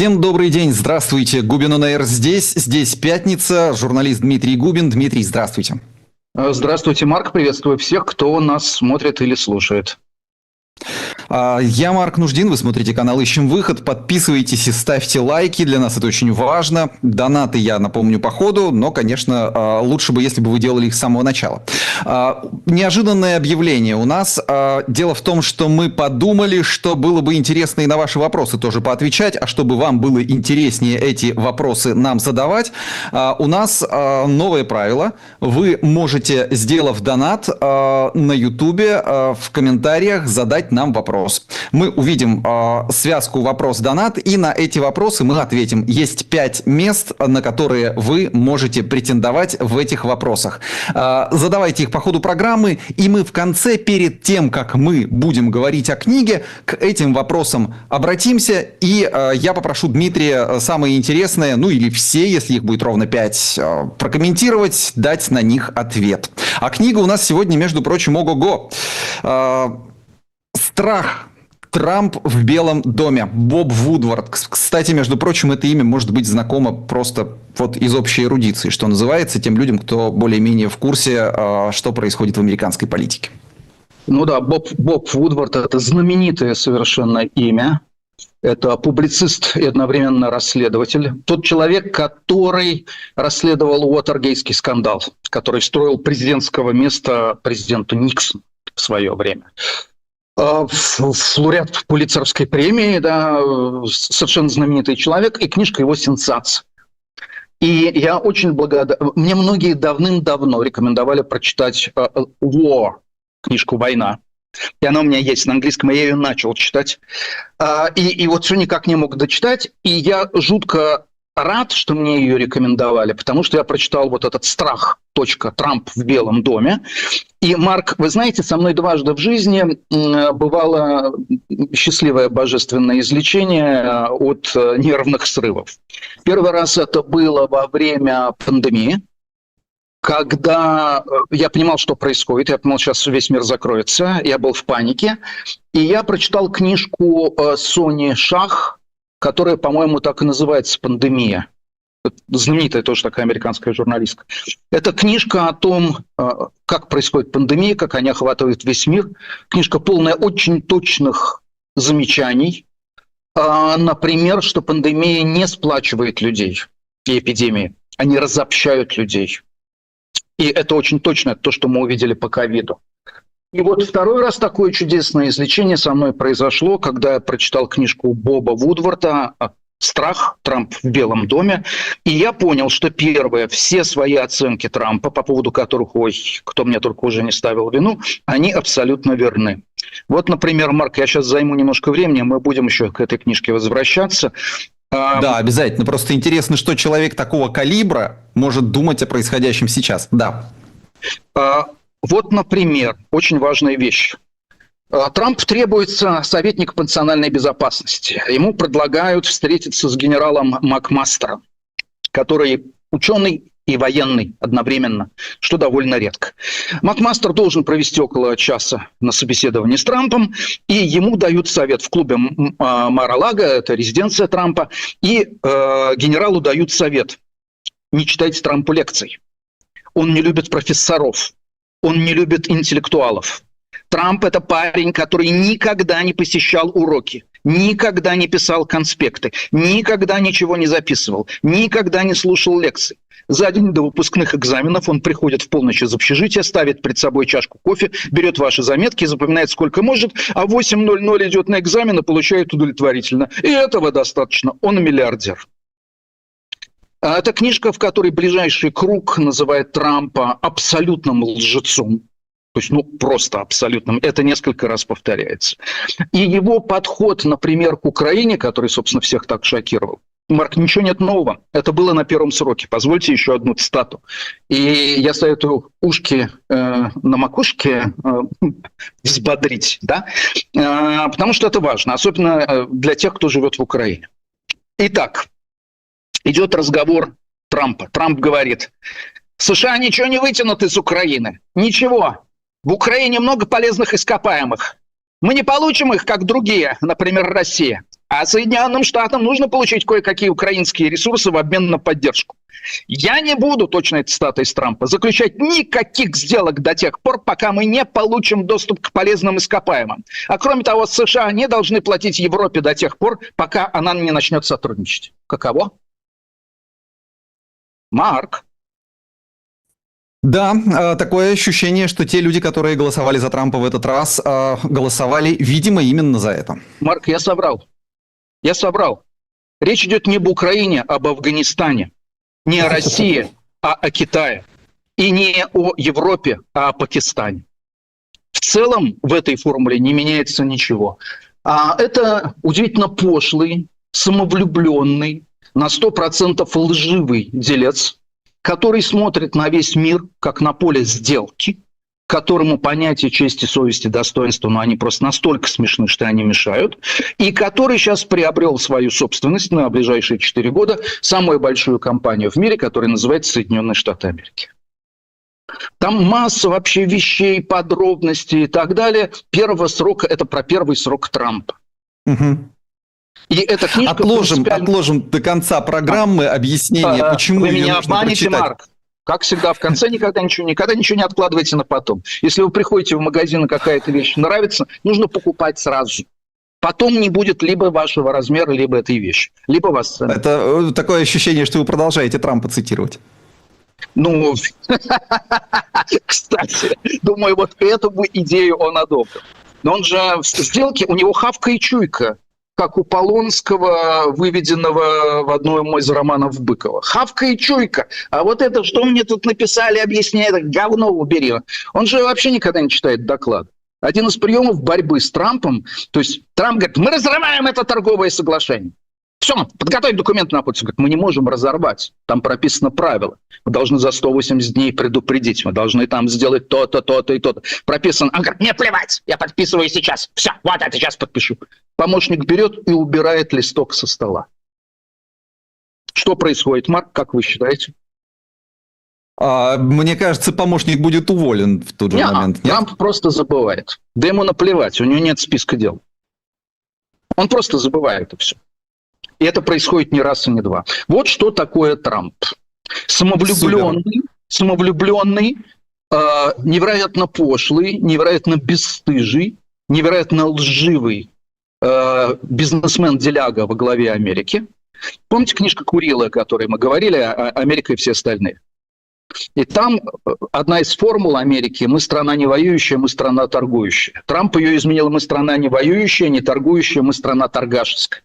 Всем добрый день, здравствуйте. Губин On Air здесь пятница, журналист Дмитрий Губин. Дмитрий, здравствуйте. Здравствуйте, Марк, приветствую всех, кто нас смотрит или слушает. Я Марк Нуждин, вы смотрите канал «Ищем выход», подписывайтесь и ставьте лайки, для нас это очень важно. Донаты я напомню по ходу, но, конечно, лучше бы, если бы вы делали их с самого начала. Неожиданное объявление у нас. Дело в том, что мы подумали, что было бы интересно и на ваши вопросы тоже поотвечать, а чтобы вам было интереснее эти вопросы нам задавать, у нас новое правило. Вы можете, сделав донат на Ютубе, в комментариях задать нам вопрос. Мы увидим связку вопрос-донат, и на эти вопросы мы ответим. Есть 5 мест, на которые вы можете претендовать в этих вопросах. Задавайте их по ходу программы, и мы в конце, перед тем, как мы будем говорить о книге, к этим вопросам обратимся, и я попрошу Дмитрия самые интересные, ну или все, если их будет ровно 5, прокомментировать, дать на них ответ. А книга у нас сегодня, между прочим, ого-го. «Страх. Трамп в Белом доме». Боб Вудвард. Кстати, между прочим, это имя может быть знакомо просто вот из общей эрудиции, что называется, тем людям, кто более-менее в курсе, что происходит в американской политике. Ну да, Боб Вудвард – это знаменитое совершенно имя. Это публицист и одновременно расследователь. Тот человек, который расследовал уотергейтский скандал, который строил президентского места президенту Никсону в свое время. Лауреат Пулитцеровской премии, да, совершенно знаменитый человек, и книжка его «Сенсация». И я очень благодарен. Мне многие давным-давно рекомендовали прочитать «War», книжку «Война». И она у меня есть на английском, и я ее начал читать. И вот все никак не мог дочитать. И я жутко рад, что мне ее рекомендовали, потому что я прочитал вот этот «Страх. Трамп в Белом доме». И, Марк, вы знаете, со мной дважды в жизни бывало счастливое божественное излечение от нервных срывов. Первый раз это было во время пандемии, когда я понимал, что происходит. Я понимал, сейчас весь мир закроется. Я был в панике. И я прочитал книжку Сони Шах, которая, по-моему, так и называется «Пандемия». Знаменитая тоже такая американская журналистка. Это книжка о том, как происходит пандемия, как они охватывают весь мир. Книжка полная очень точных замечаний. Например, что пандемия не сплачивает людей и эпидемии. Они разобщают людей. И это очень точно, это то, что мы увидели по ковиду. И вот второй раз такое чудесное излечение со мной произошло, когда я прочитал книжку Боба Вудварда «Страх. Трамп в Белом доме». И я понял, что первое, все свои оценки Трампа, по поводу которых, ой, кто мне только уже не ставил вину, они абсолютно верны. Вот, например, Марк, я сейчас займу немножко времени, мы будем еще к этой книжке возвращаться. Да, обязательно. Просто интересно, что человек такого калибра может думать о происходящем сейчас. Да. Вот, например, очень важная вещь. Трамп требуется советник по национальной безопасности. Ему предлагают встретиться с генералом Макмастером, который ученый и военный одновременно, что довольно редко. Макмастер должен провести около часа на собеседовании с Трампом, и ему дают совет в клубе Мар-а-Лаго, это резиденция Трампа, и генералу дают совет: не читайте Трампу лекций. Он не любит профессоров, он не любит интеллектуалов. Трамп – это парень, который никогда не посещал уроки, никогда не писал конспекты, никогда ничего не записывал, никогда не слушал лекций. За день до выпускных экзаменов он приходит в полночь из общежития, ставит перед собой чашку кофе, берет ваши заметки, запоминает сколько может, а в 8:00 идет на экзамен и получает удовлетворительно. И этого достаточно. Он миллиардер. Это книжка, в которой ближайший круг называет Трампа абсолютным лжецом. То есть, просто абсолютным. Это несколько раз повторяется. И его подход, например, к Украине, который, собственно, всех так шокировал. Марк, ничего нет нового. Это было на первом сроке. Позвольте еще одну цитату. И я советую ушки на макушке взбодрить, да? Потому что это важно, особенно для тех, кто живет в Украине. Итак, идет разговор Трампа. Трамп говорит: США ничего не вытянут из Украины. Ничего. В Украине много полезных ископаемых. Мы не получим их, как другие, например, Россия. А Соединенным Штатам нужно получить кое-какие украинские ресурсы в обмен на поддержку. Я не буду, точно это цитата из Трампа, заключать никаких сделок до тех пор, пока мы не получим доступ к полезным ископаемым. А кроме того, США не должны платить Европе до тех пор, пока она не начнет сотрудничать. Каково? Марк? Да, такое ощущение, что те люди, которые голосовали за Трампа в этот раз, голосовали, видимо, именно за это. Марк, я соврал. Я соврал. Речь идет не об Украине, а об Афганистане. Не о России, а о Китае. И не о Европе, а о Пакистане. В целом в этой формуле не меняется ничего. Это удивительно пошлый, самовлюбленный, на 100% лживый делец, который смотрит на весь мир как на поле сделки, которому понятия чести, совести, достоинства, но они просто настолько смешны, что они мешают, и который сейчас приобрел свою собственность на ближайшие 4 года, самую большую компанию в мире, которая называется Соединенные Штаты Америки. Там масса вообще вещей, подробностей и так далее. Первого срока – это про первый срок Трампа. Угу. И эта книжка отложим до конца программы объяснение, почему вы ее меня нужно обманете, прочитать. Марк. Как всегда, в конце никогда ничего не откладывайте на потом. Если вы приходите в магазин, и какая-то вещь нравится, нужно покупать сразу же. Потом не будет либо вашего размера, либо этой вещи. Либо вас... Это такое ощущение, что вы продолжаете Трампа цитировать. Ну, кстати, думаю, вот эту бы идею он одобрил. Но он же в сделке, у него хавка и чуйка, как у Полонского, выведенного в одном из романов Быкова. Хавка и чуйка. А вот это, что мне тут написали, объясняет, говно убери. Он же вообще никогда не читает доклад. Один из приемов борьбы с Трампом, то есть Трамп говорит, мы разрываем это торговое соглашение. Все, подготовить документы на почту. Говорит, мы не можем разорвать. Там прописано правило. Мы должны за 180 дней предупредить. Мы должны там сделать то-то, то-то и то-то. Прописано. Он говорит, мне плевать, я подписываю сейчас. Все, вот это сейчас подпишу. Помощник берет и убирает листок со стола. Что происходит, Марк, как вы считаете? Мне кажется, помощник будет уволен в тот же момент. Нет? Трамп просто забывает. Да ему наплевать, у него нет списка дел. Он просто забывает это все. И это происходит не раз и не два. Вот что такое Трамп. Самовлюбленный, невероятно пошлый, невероятно бесстыжий, невероятно лживый бизнесмен-деляга во главе Америки. Помните книжка Курила, о которой мы говорили, «Америка и все остальные»? И там одна из формул Америки – мы страна не воюющая, мы страна торгующая. Трамп ее изменил: мы страна не воюющая, не торгующая, мы страна торгашеская.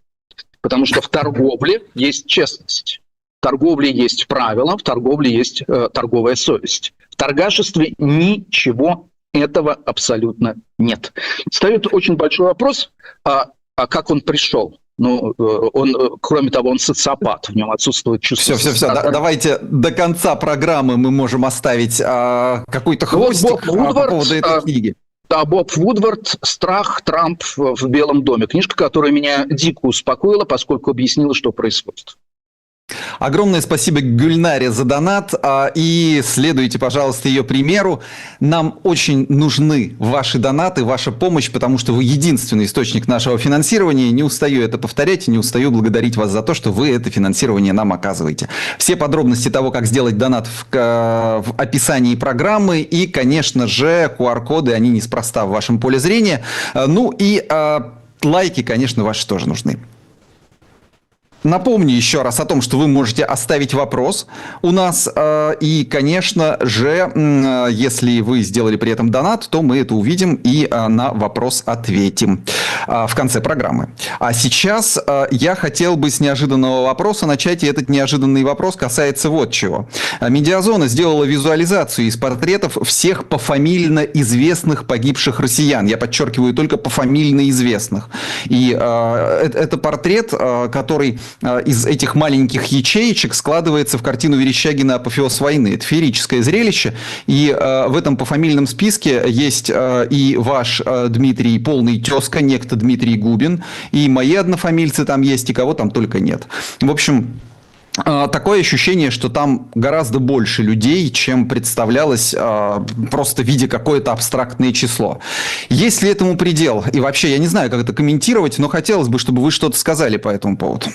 Потому что в торговле есть честность, в торговле есть правила, в торговле есть торговая совесть. В торгашестве ничего этого абсолютно нет. Встает очень большой вопрос, а как он пришел? Ну, он, кроме того, он социопат, в нем отсутствует чувство. Все. Давайте до конца программы мы можем оставить какой-то хвостик по поводу этой книги. Да, Боб Вудвард «Страх. Трамп в Белом доме». Книжка, которая меня дико успокоила, поскольку объяснила, что происходит. Огромное спасибо Гюльнаре за донат. И следуйте, пожалуйста, ее примеру. Нам очень нужны ваши донаты, ваша помощь, потому что вы единственный источник нашего финансирования. Не устаю это повторять, не устаю благодарить вас за то, что вы это финансирование нам оказываете. Все подробности того, как сделать донат, в описании программы. И, конечно же, QR-коды, они неспроста в вашем поле зрения. Ну и лайки, конечно, ваши тоже нужны. Напомню еще раз о том, что вы можете оставить вопрос у нас. И, конечно же, если вы сделали при этом донат, то мы это увидим и на вопрос ответим в конце программы. А сейчас я хотел бы с неожиданного вопроса начать. И этот неожиданный вопрос касается вот чего. Медиазона сделала визуализацию из портретов всех пофамильно известных погибших россиян. Я подчеркиваю, только пофамильно известных. И это портрет, который из этих маленьких ячеечек складывается в картину Верещагина «Апофеоз войны». Это феерическое зрелище. И в этом пофамильном списке есть и ваш Дмитрий полный тезка, некто Дмитрий Губин, и мои однофамильцы там есть, и кого там только нет. В общем, такое ощущение, что там гораздо больше людей, чем представлялось, просто видя какое-то абстрактное число. Есть ли этому предел? И вообще, я не знаю, как это комментировать, но хотелось бы, чтобы вы что-то сказали по этому поводу.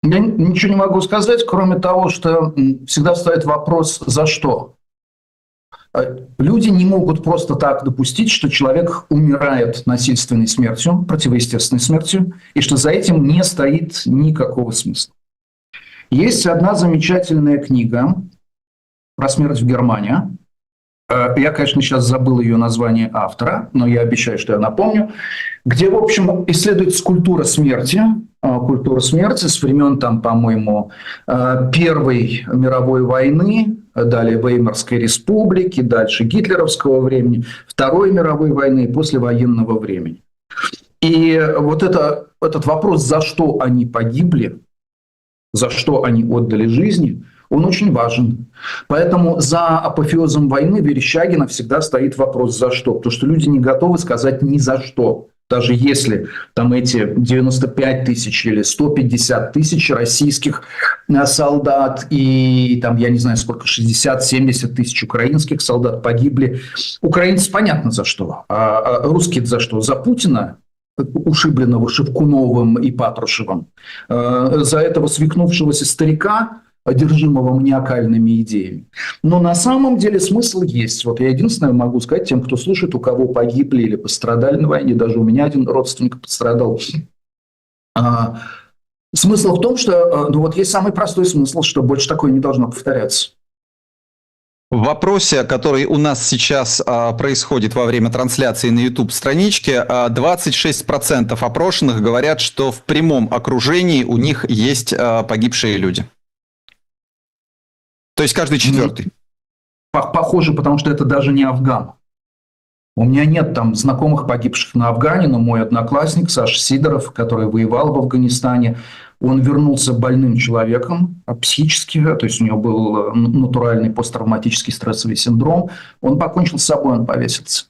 Я ничего не могу сказать, кроме того, что всегда встает вопрос «за что?». Люди не могут просто так допустить, что человек умирает насильственной смертью, противоестественной смертью, и что за этим не стоит никакого смысла. Есть одна замечательная книга про смерть в Германии. Я, конечно, сейчас забыл ее название автора, но я обещаю, что я напомню, где, в общем, исследуется культура смерти с времен, там, по-моему, Первой мировой войны, далее Веймарской республики, дальше гитлеровского времени, Второй мировой войны и послевоенного времени. И вот этот вопрос, за что они погибли, за что они отдали жизни, он очень важен. Поэтому за апофеозом войны Верещагина всегда стоит вопрос «за что?». Потому что люди не готовы сказать ни за что. Даже если там эти 95 тысяч или 150 тысяч российских солдат и там, я не знаю сколько, 60-70 тысяч украинских солдат погибли. Украинцы понятно за что. А русские за что? За Путина, ушибленного Шевкуновым и Патрушевым, за этого свихнувшегося старика, одержимого маниакальными идеями. Но на самом деле смысл есть. Вот я единственное могу сказать тем, кто слушает, у кого погибли или пострадали на войне, даже у меня один родственник пострадал. Смысл в том, что вот есть самый простой смысл, что больше такое не должно повторяться. В вопросе, который у нас сейчас происходит во время трансляции на YouTube-страничке, 26% опрошенных говорят, что в прямом окружении у них есть погибшие люди. То есть каждый четвертый. Похоже, потому что это даже не Афган. У меня нет там знакомых погибших на Афгане, но мой одноклассник Саша Сидоров, который воевал в Афганистане, он вернулся больным человеком психически, то есть у него был натуральный посттравматический стрессовый синдром. Он покончил с собой, он повесился.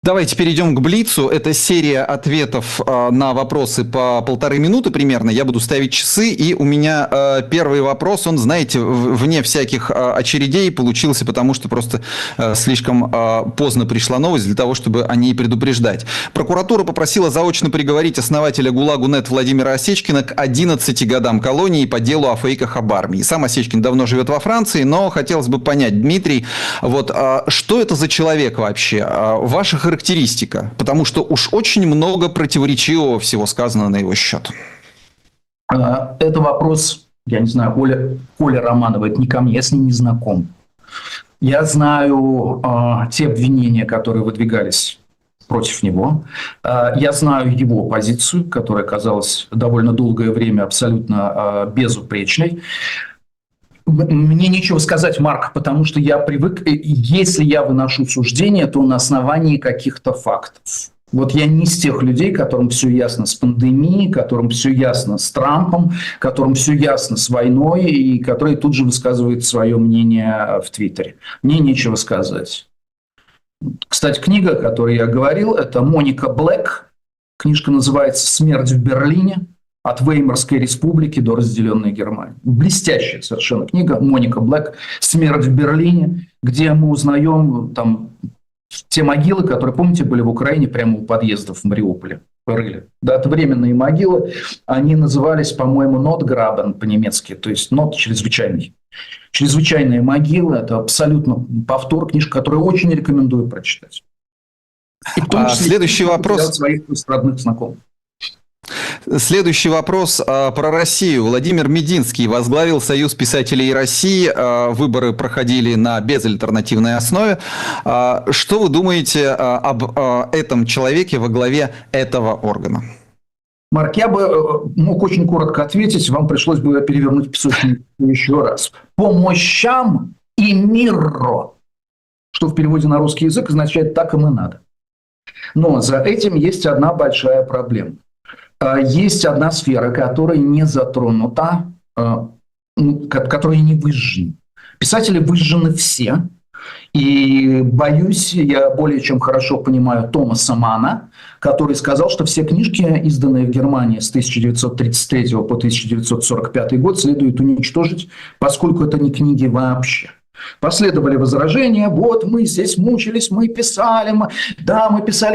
Давайте перейдем к Блицу. Это серия ответов на вопросы по 1,5 минуты примерно. Я буду ставить часы, и у меня первый вопрос, он, знаете, вне всяких очередей получился, потому что просто слишком поздно пришла новость для того, чтобы о ней предупреждать. Прокуратура попросила заочно приговорить основателя ГУЛАГу.нет Владимира Осечкина к 11 годам колонии по делу о фейках об армии. Сам Осечкин давно живет во Франции, но хотелось бы понять, Дмитрий, вот что это за человек вообще? Ваша характеристика, потому что уж очень много противоречивого всего сказано на его счет. Это вопрос, я не знаю, Коля Романова, это не ко мне, я с ним не знаком. Я знаю те обвинения, которые выдвигались против него. Я знаю его позицию, которая казалась довольно долгое время абсолютно безупречной. Мне нечего сказать, Марк, потому что я привык, если я выношу суждение, то на основании каких-то фактов. Вот я не из тех людей, которым все ясно с пандемией, которым все ясно с Трампом, которым все ясно с войной, и которые тут же высказывают свое мнение в Твиттере. Мне нечего сказать. Кстати, книга, о которой я говорил, это Моника Блэк. Книжка называется «Смерть в Берлине. От Веймарской республики до разделенной Германии». Блестящая совершенно книга Моника Блэк «Смерть в Берлине», где мы узнаем там те могилы, которые, помните, были в Украине прямо у подъездов в Мариуполе. Рыли. Да, это временные могилы. Они назывались, по-моему, Notgraben по-немецки, то есть not чрезвычайный. Чрезвычайные могилы – это абсолютно повтор, книжка, которую очень рекомендую прочитать. И в том числе следующий вопрос. Своих родных знакомых. Следующий вопрос про Россию. Владимир Мединский возглавил Союз писателей России. Выборы проходили на безальтернативной основе. Что вы думаете об этом человеке во главе этого органа? Марк, я бы мог очень коротко ответить. Вам пришлось бы перевернуть песочницу еще раз. По мощам и мирро, что в переводе на русский язык означает «так им и надо». Но за этим есть одна большая проблема. Есть одна сфера, которая не затронута, которая не выжжена. Писатели выжжены все, И боюсь, я более чем хорошо понимаю Томаса Манна, который сказал, что все книжки, изданные в Германии с 1933 по 1945 год, следует уничтожить, поскольку это не книги вообще. Последовали возражения, вот мы здесь мучились, мы писали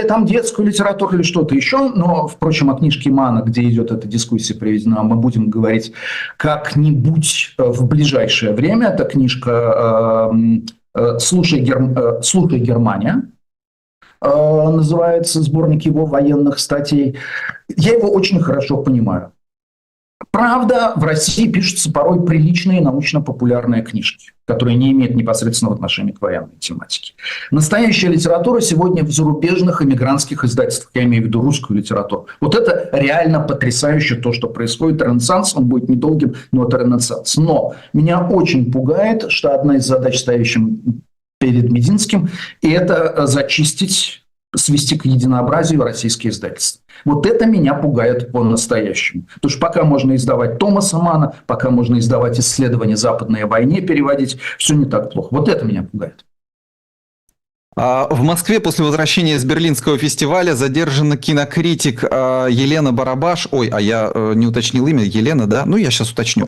там детскую литературу или что-то еще, но, впрочем, о книжке Манна, где идет эта дискуссия приведена, мы будем говорить как-нибудь в ближайшее время. Это книжка «Слушай, Германия», называется, сборник его военных статей. Я его очень хорошо понимаю. Правда, в России пишутся порой приличные научно-популярные книжки, которые не имеют непосредственного отношения к военной тематике. Настоящая литература сегодня в зарубежных эмигрантских издательствах, я имею в виду русскую литературу. Вот это реально потрясающе, то, что происходит. Ренессанс, он будет недолгим, но это ренессанс. Но меня очень пугает, что одна из задач, стоящим перед Мединским, это зачистить, свести к единообразию российские издательства. Вот это меня пугает по-настоящему. Потому что пока можно издавать Томаса Манна, пока можно издавать исследования «Западной войне», переводить, все не так плохо. Вот это меня пугает. В Москве после возвращения с Берлинского фестиваля задержана кинокритик Елена Барабаш. Ой, а я не уточнил имя. Елена, да? Ну, я сейчас уточню.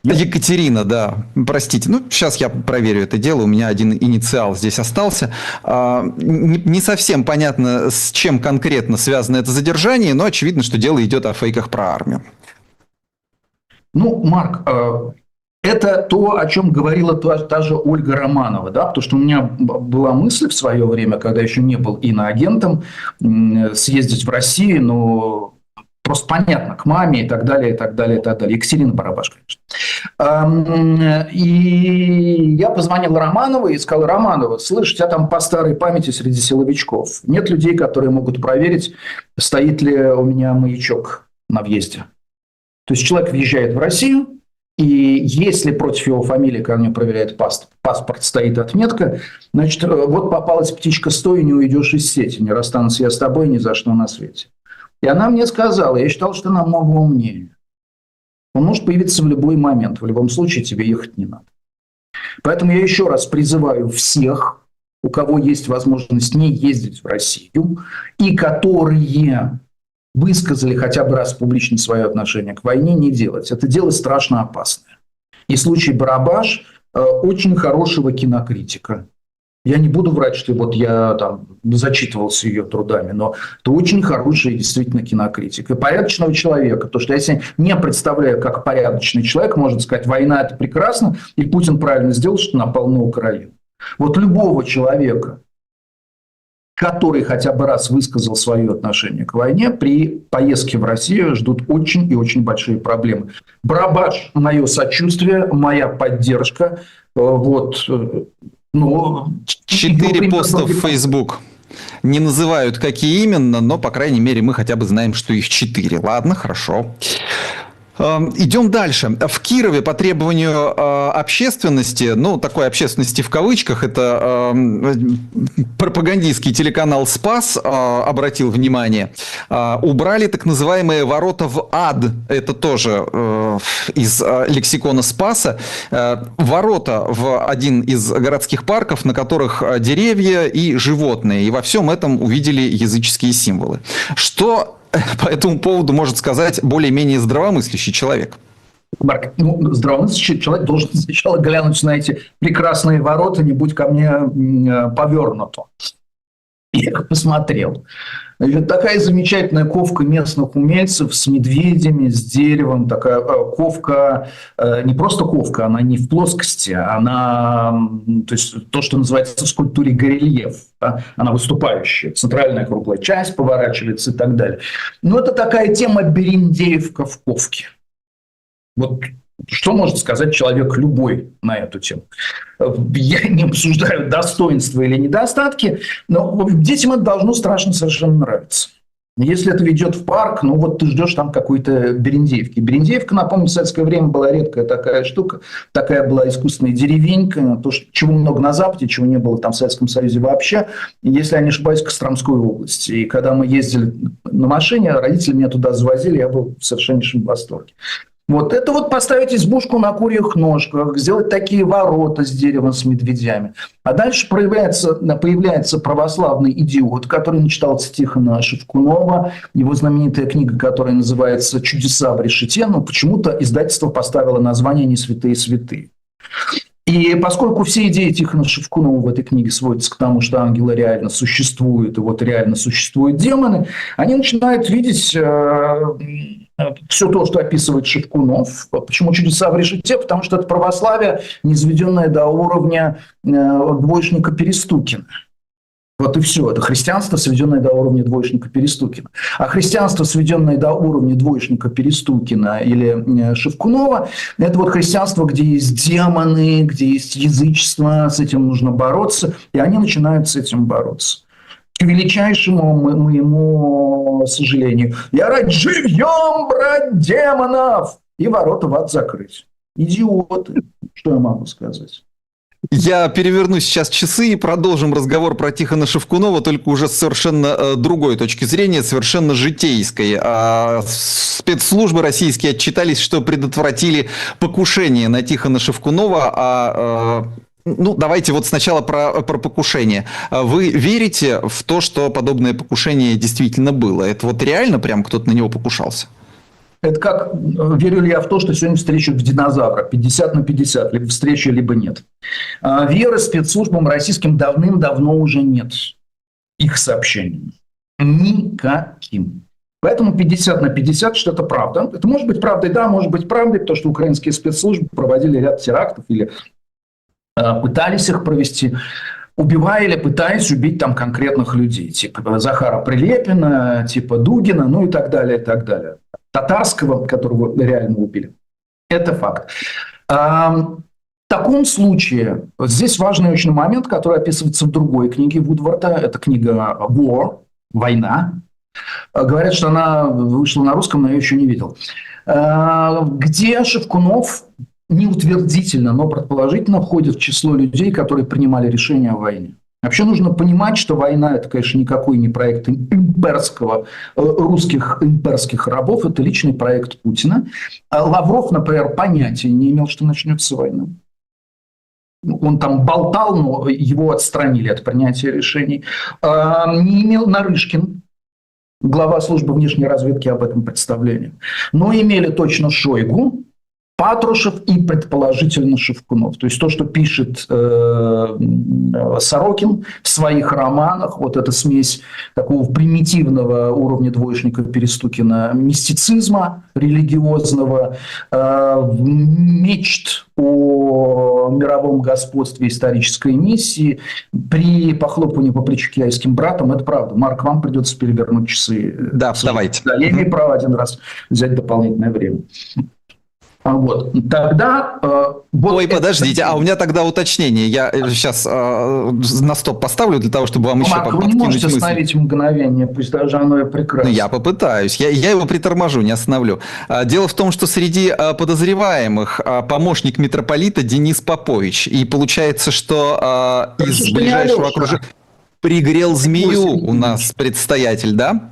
Екатерина, да, простите. Ну, сейчас я проверю это дело. У меня один инициал здесь остался. Не совсем понятно, с чем конкретно связано это задержание, но очевидно, что дело идет о фейках про армию. Ну, Марк, это то, о чем говорила та же Ольга Романова, да, потому что у меня была мысль в свое время, когда еще не был иноагентом, съездить в Россию, но просто понятно, к маме и так далее, и так далее, и так далее. Екатерина Барабаш, конечно. И я позвонил Романовой и сказал: Романова, слышь, у тебя там по старой памяти среди силовичков нет людей, которые могут проверить, стоит ли у меня маячок на въезде. То есть человек въезжает в Россию, и если против его фамилии, когда он проверяет паспорт, стоит отметка, значит, вот попалась птичка, стой, не уйдешь из сети, не расстанусь я с тобой ни за что на свете. И она мне сказала: я считал, что намного умнее. Он может появиться в любой момент. В любом случае тебе ехать не надо. Поэтому я еще раз призываю всех, у кого есть возможность не ездить в Россию, и которые высказали хотя бы раз публично свое отношение к войне, не делать. Это дело страшно опасное. И случай Барабаш очень хорошего кинокритика. Я не буду врать, что вот я там зачитывался ее трудами, но это очень хороший действительно кинокритик. И порядочного человека, потому что я себе не представляю, как порядочный человек может сказать: война – это прекрасно, и Путин правильно сделал, что напал на Украину. Вот любого человека, который хотя бы раз высказал свое отношение к войне, при поездке в Россию ждут очень и очень большие проблемы. Барабаш – мое сочувствие, моя поддержка. Вот. Ну, 4 поста в Facebook. Не называют, какие именно, но, по крайней мере, мы хотя бы знаем, что их 4. Ладно, хорошо. Идем дальше. В Кирове по требованию общественности, ну, такой общественности в кавычках, это пропагандистский телеканал «Спас» обратил внимание, убрали так называемые ворота в ад. Это тоже из лексикона «Спаса». Ворота в один из городских парков, на которых деревья и животные. И во всем этом увидели языческие символы. Что по этому поводу может сказать более-менее здравомыслящий человек? Марк, ну, здравомыслящий человек должен сначала глянуть на эти прекрасные ворота, не будь ко мне повернуто. Я их посмотрел. Значит, такая замечательная ковка местных умельцев с медведями, с деревом. Такая ковка, не просто ковка, она не в плоскости, она, то есть то, что называется в скульптуре горельеф. Да? Она выступающая, центральная круглая часть поворачивается и так далее. Но это такая тема Берендеевка в ковке. Вот что может сказать человек любой на эту тему? Я не обсуждаю достоинства или недостатки, но детям это должно страшно совершенно нравиться. Если это ведет в парк, ну вот ты ждешь там какой-то Берендеевки. Берендеевка, напомню, в советское время была редкая такая штука, такая была искусственная деревенька, то, чего много на Западе, чего не было там в Советском Союзе вообще, если я не ошибаюсь, в Костромской области. И когда мы ездили на машине, родители меня туда завозили, я был в совершеннейшем восторге. Вот это вот поставить избушку на курьих ножках, сделать такие ворота с дерева с медведями. А дальше появляется православный идиот, который начитался Тихона Шевкунова, его знаменитая книга, которая называется «Чудеса в решете», но почему-то издательство поставило название «Не святые святые». И поскольку все идеи Тихона Шевкунова в этой книге сводятся к тому, что ангелы реально существуют, и вот реально существуют демоны, они начинают видеть все то, что описывает Шевкунов. Почему чудеса в решете? Потому что это православие, низведенное до уровня двоечника Перестукина. Вот и все. Это христианство, сведенное до уровня двоечника Перестукина. А христианство, сведенное до уровня двоечника Перестукина или Шевкунова, это вот христианство, где есть демоны, где есть язычество, с этим нужно бороться, и они начинают с этим бороться. К величайшему моему сожалению. Я рад живьем брать демонов! И ворота в ад закрыть. Идиоты. Что я могу сказать? Я переверну сейчас часы и продолжим разговор про Тихона Шевкунова, только уже с совершенно другой точки зрения, совершенно житейской. Спецслужбы российские отчитались, что предотвратили покушение на Тихона Шевкунова, ну, давайте вот сначала про покушение. Вы верите в то, что подобное покушение действительно было? Это вот реально прям кто-то на него покушался? Это как, верю ли я в то, что сегодня встречу в динозавра, 50 на 50, либо встреча, либо нет. Веры спецслужбам российским давным-давно уже нет. Их сообщениям. Никаким. Поэтому 50 на 50, что это правда. Это может быть правдой, да, может быть правдой, потому что украинские спецслужбы проводили ряд терактов или пытались их провести, убивая или пытаясь убить там конкретных людей, типа Захара Прилепина, типа Дугина, ну и так далее, и так далее. Татарского, которого реально убили. Это факт. В таком случае, здесь важный очень момент, который описывается в другой книге Вудварда, это книга «War», «Война». Говорят, что она вышла на русском, но я ее еще не видел. Где Шевкунов неутвердительно, но предположительно входит в число людей, которые принимали решение о войне. Вообще нужно понимать, что война – это, конечно, никакой не проект русских имперских рабов, это личный проект Путина. Лавров, например, понятия не имел, что начнется война. Он там болтал, но его отстранили от принятия решений. Не имел Нарышкин, глава службы внешней разведки, об этом представления. Но имели точно Шойгу, Патрушев и, предположительно, Шевкунов. То есть то, что пишет Сорокин в своих романах, вот эта смесь такого примитивного уровня двоечника Перестукина, мистицизма религиозного, мечт о мировом господстве исторической миссии при похлопывании по плечу китайским братом, это правда. Марк, вам придется перевернуть часы. Да, давайте. Да, я имею право один раз взять дополнительное время. Вот. Тогда... Ой, подождите, у меня тогда уточнение. Я сейчас на стоп поставлю для того, чтобы вам еще подкинуть мысли. Вы не можете остановить мгновение, пусть даже оно и прекрасно. Ну, я попытаюсь. Я его приторможу, не остановлю. Дело в том, что среди подозреваемых помощник митрополита Денис Попович. И получается, что из ближайшего окружения пригрел змею у нас предстоятель, да?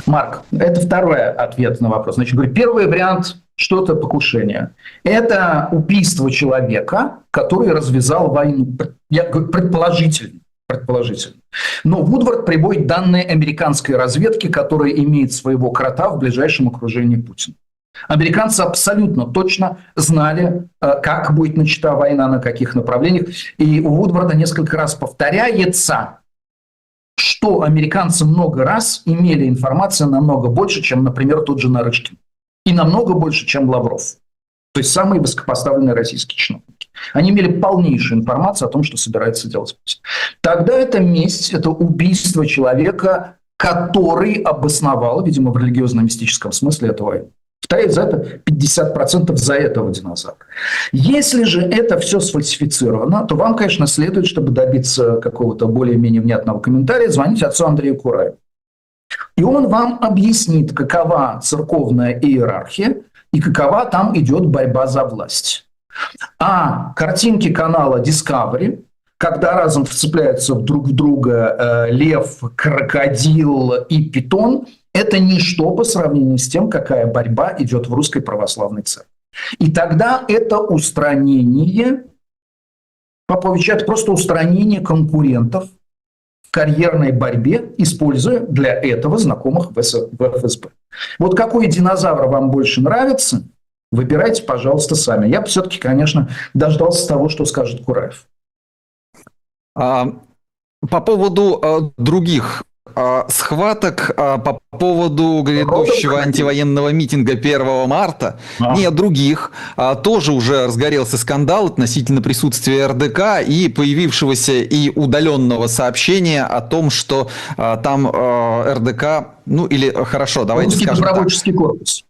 Марк, это второй ответ на вопрос. Значит, говорю, первый вариант... Что-то покушение. Это убийство человека, который развязал войну. Я говорю, предположительно. Но Вудвард приводит данные американской разведки, которая имеет своего крота в ближайшем окружении Путина. Американцы абсолютно точно знали, как будет начата война, на каких направлениях. И у Вудварда несколько раз повторяется, что американцы много раз имели информацию намного больше, чем, например, тот же Нарышкин. И намного больше, чем Лавров. То есть самые высокопоставленные российские чиновники. Они имели полнейшую информацию о том, что собирается делать Путин. Тогда это месть, это убийство человека, который обосновал, видимо, в религиозно-мистическом смысле эту войну. Повторяю, за это 50% за этого динозавра. Если же это все сфальсифицировано, то вам, конечно, следует, чтобы добиться какого-то более-менее внятного комментария, звонить отцу Андрею Кураеву. И он вам объяснит, какова церковная иерархия и какова там идет борьба за власть. А картинки канала Discovery, когда разом вцепляются друг в друга лев, крокодил и питон, это ничто по сравнению с тем, какая борьба идет в Русской Православной Церкви. И тогда это устранение, Попович, это просто устранение конкурентов в карьерной борьбе, используя для этого знакомых в ФСБ. Вот какой динозавр вам больше нравится, выбирайте, пожалуйста, сами. Я бы все-таки, конечно, дождался того, что скажет Кураев. По поводу других схваток, по поводу грядущего антивоенного митинга 1 марта, не других, тоже уже разгорелся скандал относительно присутствия РДК и появившегося и удаленного сообщения о том, что там РДК, ну или хорошо, давайте Русский скажем добровольческий корпус.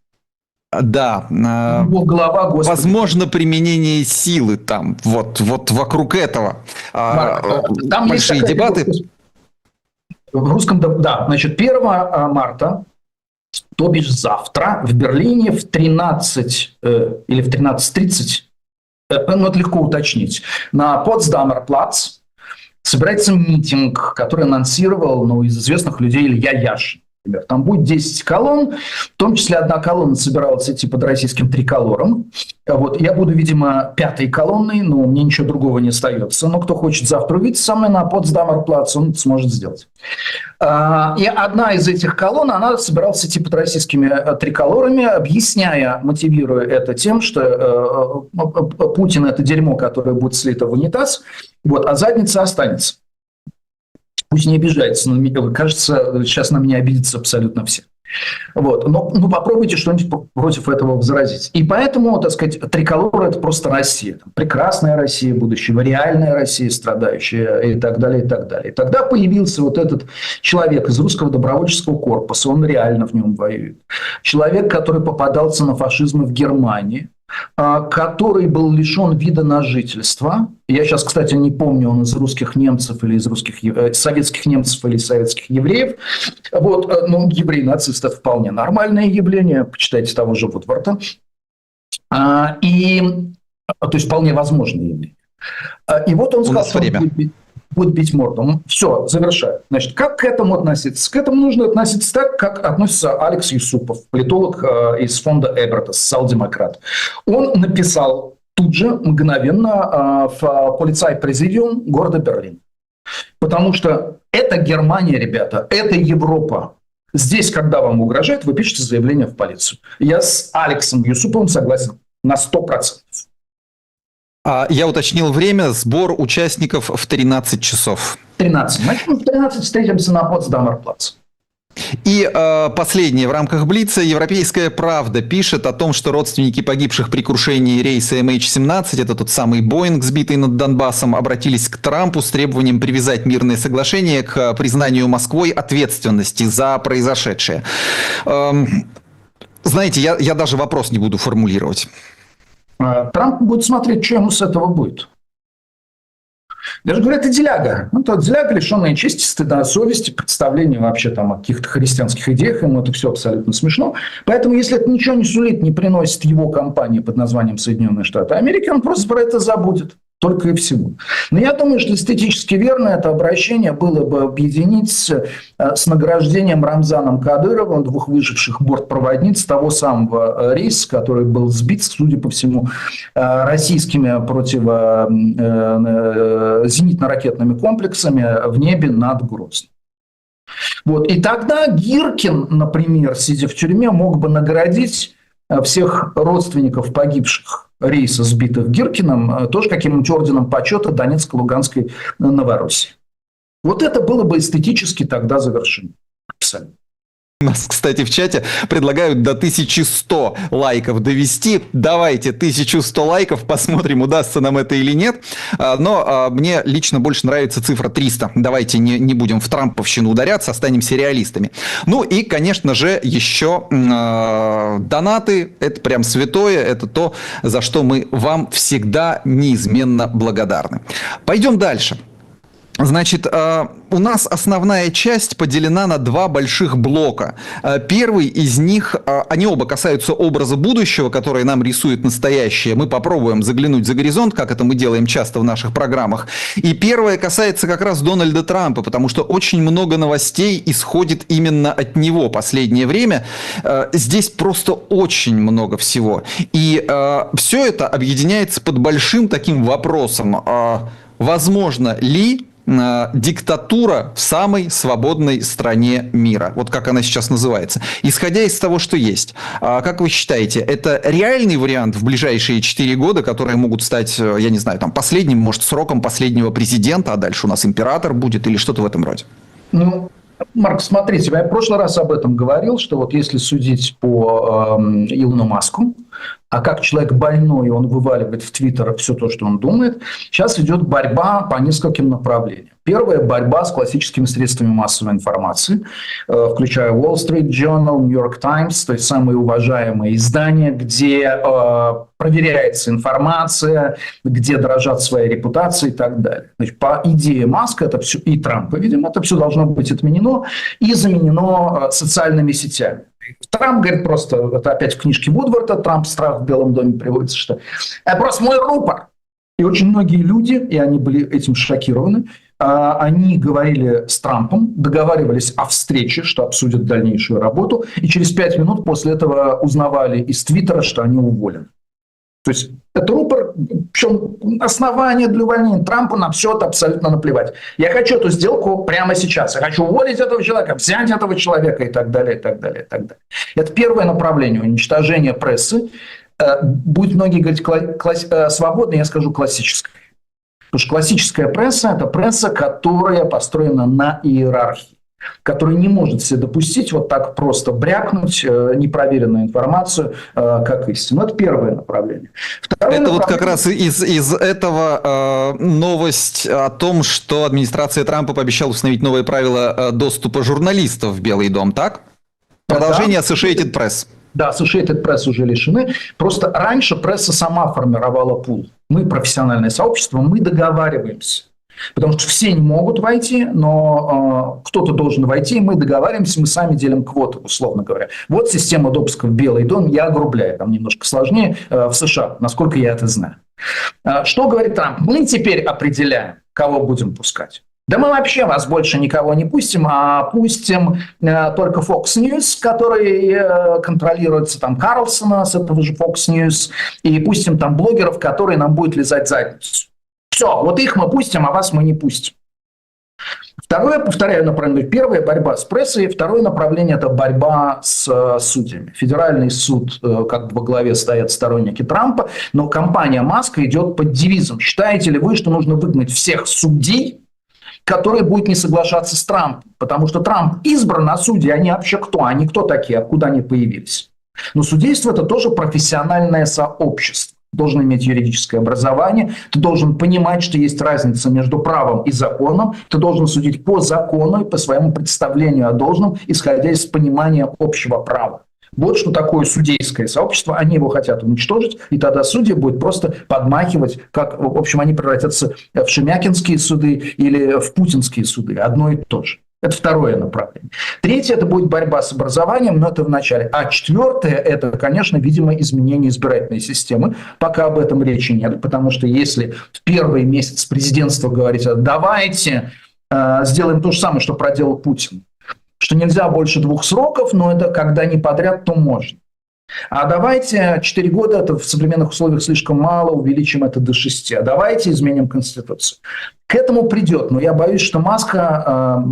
Да, глава, возможно применение силы там, вот вокруг этого. Там большие дебаты. В русском, да, значит, 1 марта, то бишь завтра, в Берлине в 13 или в 13:30, ну, это легко уточнить, на Потсдамер-плац собирается митинг, который анонсировал, из известных людей Илья Яшин. Например. Там будет 10 колонн, в том числе одна колонна собиралась идти под российским триколором. Вот. Я буду, видимо, 5-й колонной, но мне ничего другого не остается. Но кто хочет завтра увидеться со мной на Потсдамер-плац, он сможет сделать. И одна из этих колонн, она собиралась идти под российскими триколорами, объясняя, мотивируя это тем, что Путин – это дерьмо, которое будет слито в унитаз, вот, а задница останется. Пусть не обижается, но кажется, сейчас на меня обидятся абсолютно все. Вот. Но попробуйте что-нибудь против этого возразить. И поэтому, так сказать, триколор – это просто Россия. Прекрасная Россия будущего, реальная Россия, страдающая и так далее, и так далее. И тогда появился вот этот человек из Русского добровольческого корпуса, он реально в нем воюет. Человек, который попадался на фашизм в Германии, который был лишен вида на жительство. Я сейчас, кстати, не помню, он из русских немцев или из советских немцев или из советских евреев. Вот, евреи-нацисты – это вполне нормальное явление. Почитайте того же Вудворта. То есть вполне возможное явление. И вот он сказал, что будет бить морду. Все, завершаю. Значит, как к этому относиться? К этому нужно относиться так, как относится Алекс Юсупов, политолог из фонда Эберта, социал-демократ. Он написал тут же, мгновенно, в полицай-президиум города Берлин. Потому что это Германия, ребята, это Европа. Здесь, когда вам угрожают, вы пишете заявление в полицию. Я с Алексом Юсуповым согласен на 100%. Я уточнил время. Сбор участников в 13 часов. 13. Значит, мы в 13 встретимся на Потсдамер-плац. И последнее. В рамках Блица «Европейская правда» пишет о том, что родственники погибших при крушении рейса MH17, это тот самый Боинг, сбитый над Донбассом, обратились к Трампу с требованием привязать мирное соглашение к признанию Москвой ответственности за произошедшее. Знаете, я даже вопрос не буду формулировать. Трамп будет смотреть, что ему с этого будет. Я же говорю, это деляга. Это деляга, лишенная чести, стыда, совести, представления вообще там о каких-то христианских идеях. Ему это все абсолютно смешно. Поэтому, если это ничего не сулит, не приносит его компании под названием Соединенные Штаты Америки, он просто про это забудет. Только и всего. Но я думаю, что эстетически верно это обращение было бы объединить с награждением Рамзаном Кадыровым 2 выживших бортпроводниц того самого рейса, который был сбит, судя по всему, российскими зенитно-ракетными комплексами в небе над Грозным. Вот. И тогда Гиркин, например, сидя в тюрьме, мог бы наградить всех родственников погибших рейса, сбитых Гиркиным, тоже каким-нибудь орденом почета Донецкой, Луганской, Новороссии. Вот это было бы эстетически тогда завершено. Абсолютно. У нас, кстати, в чате предлагают до 1100 лайков довести. Давайте 1100 лайков, посмотрим, удастся нам это или нет. Но мне лично больше нравится цифра 300. Давайте не будем в трамповщину ударяться, останемся реалистами. Ну и, конечно же, еще донаты. Это прям святое. Это то, за что мы вам всегда неизменно благодарны. Пойдем дальше. Значит, у нас основная часть поделена на два больших блока. Первый из них, они оба касаются образа будущего, который нам рисует настоящее. Мы попробуем заглянуть за горизонт, как это мы делаем часто в наших программах. И первое касается как раз Дональда Трампа, потому что очень много новостей исходит именно от него последнее время. Здесь просто очень много всего. И все это объединяется под большим таким вопросом. Возможно ли диктатура в самой свободной стране мира, вот как она сейчас называется, исходя из того, что есть? Как вы считаете, это реальный вариант в ближайшие 4 года, которые могут стать, я не знаю, там последним, может, сроком последнего президента, а дальше у нас император будет или что-то в этом роде? Ну, Марк, смотрите, я в прошлый раз об этом говорил, что вот если судить по Илону Маску, а как человек больной, он вываливает в Твиттер все то, что он думает, сейчас идет борьба по нескольким направлениям. Первая – борьба с классическими средствами массовой информации, включая Wall Street Journal, New York Times, то есть самые уважаемые издания, где проверяется информация, где дорожат свои репутации и так далее. Значит, по идее Маска это все, и Трампа, видимо, это все должно быть отменено и заменено социальными сетями. Трамп говорит просто, это опять в книжке Вудварда, Трамп «Страх в Белом доме» приводится, что это просто мой рупор. И очень многие люди, и они были этим шокированы, они говорили с Трампом, договаривались о встрече, что обсудят дальнейшую работу, и через 5 минут после этого узнавали из Твиттера, что они уволены. То есть это рупор, причем основание для увольнения Трампа, на все это абсолютно наплевать. Я хочу эту сделку прямо сейчас. Я хочу уволить этого человека, взять этого человека и так далее, и так далее, и так далее. Это первое направление уничтожения прессы. Будут многие говорить свободной, я скажу классической. Потому что классическая пресса – это пресса, которая построена на иерархии, которая не может себе допустить вот так просто брякнуть непроверенную информацию как истину. Это первое направление. Второе это направление... вот как раз из этого новость о том, что администрация Трампа пообещала установить новые правила доступа журналистов в Белый дом, так? Продолжение Associated Press. Да, Associated Press уже лишены. Просто раньше пресса сама формировала пул. Мы профессиональное сообщество, мы договариваемся. Потому что все не могут войти, но кто-то должен войти, и мы договариваемся, мы сами делим квоты, условно говоря. Вот система допуска в Белый дом, я огрубляю, там немножко сложнее в США, насколько я это знаю. Что говорит Трамп? Мы теперь определяем, кого будем пускать. Да мы вообще вас больше никого не пустим, а пустим только Fox News, который контролируется там Карлсона с этого же Fox News, и пустим там блогеров, которые нам будут лизать задницу. Все, вот их мы пустим, а вас мы не пустим. Второе, повторяю, направление. Первое – борьба с прессой. Второе направление – это борьба с судьями. Федеральный суд, как во главе стоят сторонники Трампа, но кампания Маска идет под девизом. Считаете ли вы, что нужно выгнать всех судей, которые будут не соглашаться с Трампом? Потому что Трамп избран, а судьи, они вообще кто? Они кто такие? Откуда они появились? Но судейство – это тоже профессиональное сообщество. Ты должен иметь юридическое образование, ты должен понимать, что есть разница между правом и законом, ты должен судить по закону и по своему представлению о должном, исходя из понимания общего права. Вот что такое судейское сообщество, они его хотят уничтожить, и тогда судьи будут просто подмахивать, как, в общем, они превратятся в шемякинские суды или в путинские суды, одно и то же. Это второе направление. Третье – это будет борьба с образованием, но это в начале. А четвертое – это, конечно, видимо, изменение избирательной системы. Пока об этом речи нет, потому что если в первый месяц президентства говорить, давайте сделаем то же самое, что проделал Путин, что нельзя больше 2 сроков, но это когда не подряд, то можно. А давайте 4 года, это в современных условиях слишком мало, увеличим это до 6. А давайте изменим Конституцию. К этому придет, но я боюсь, что Маска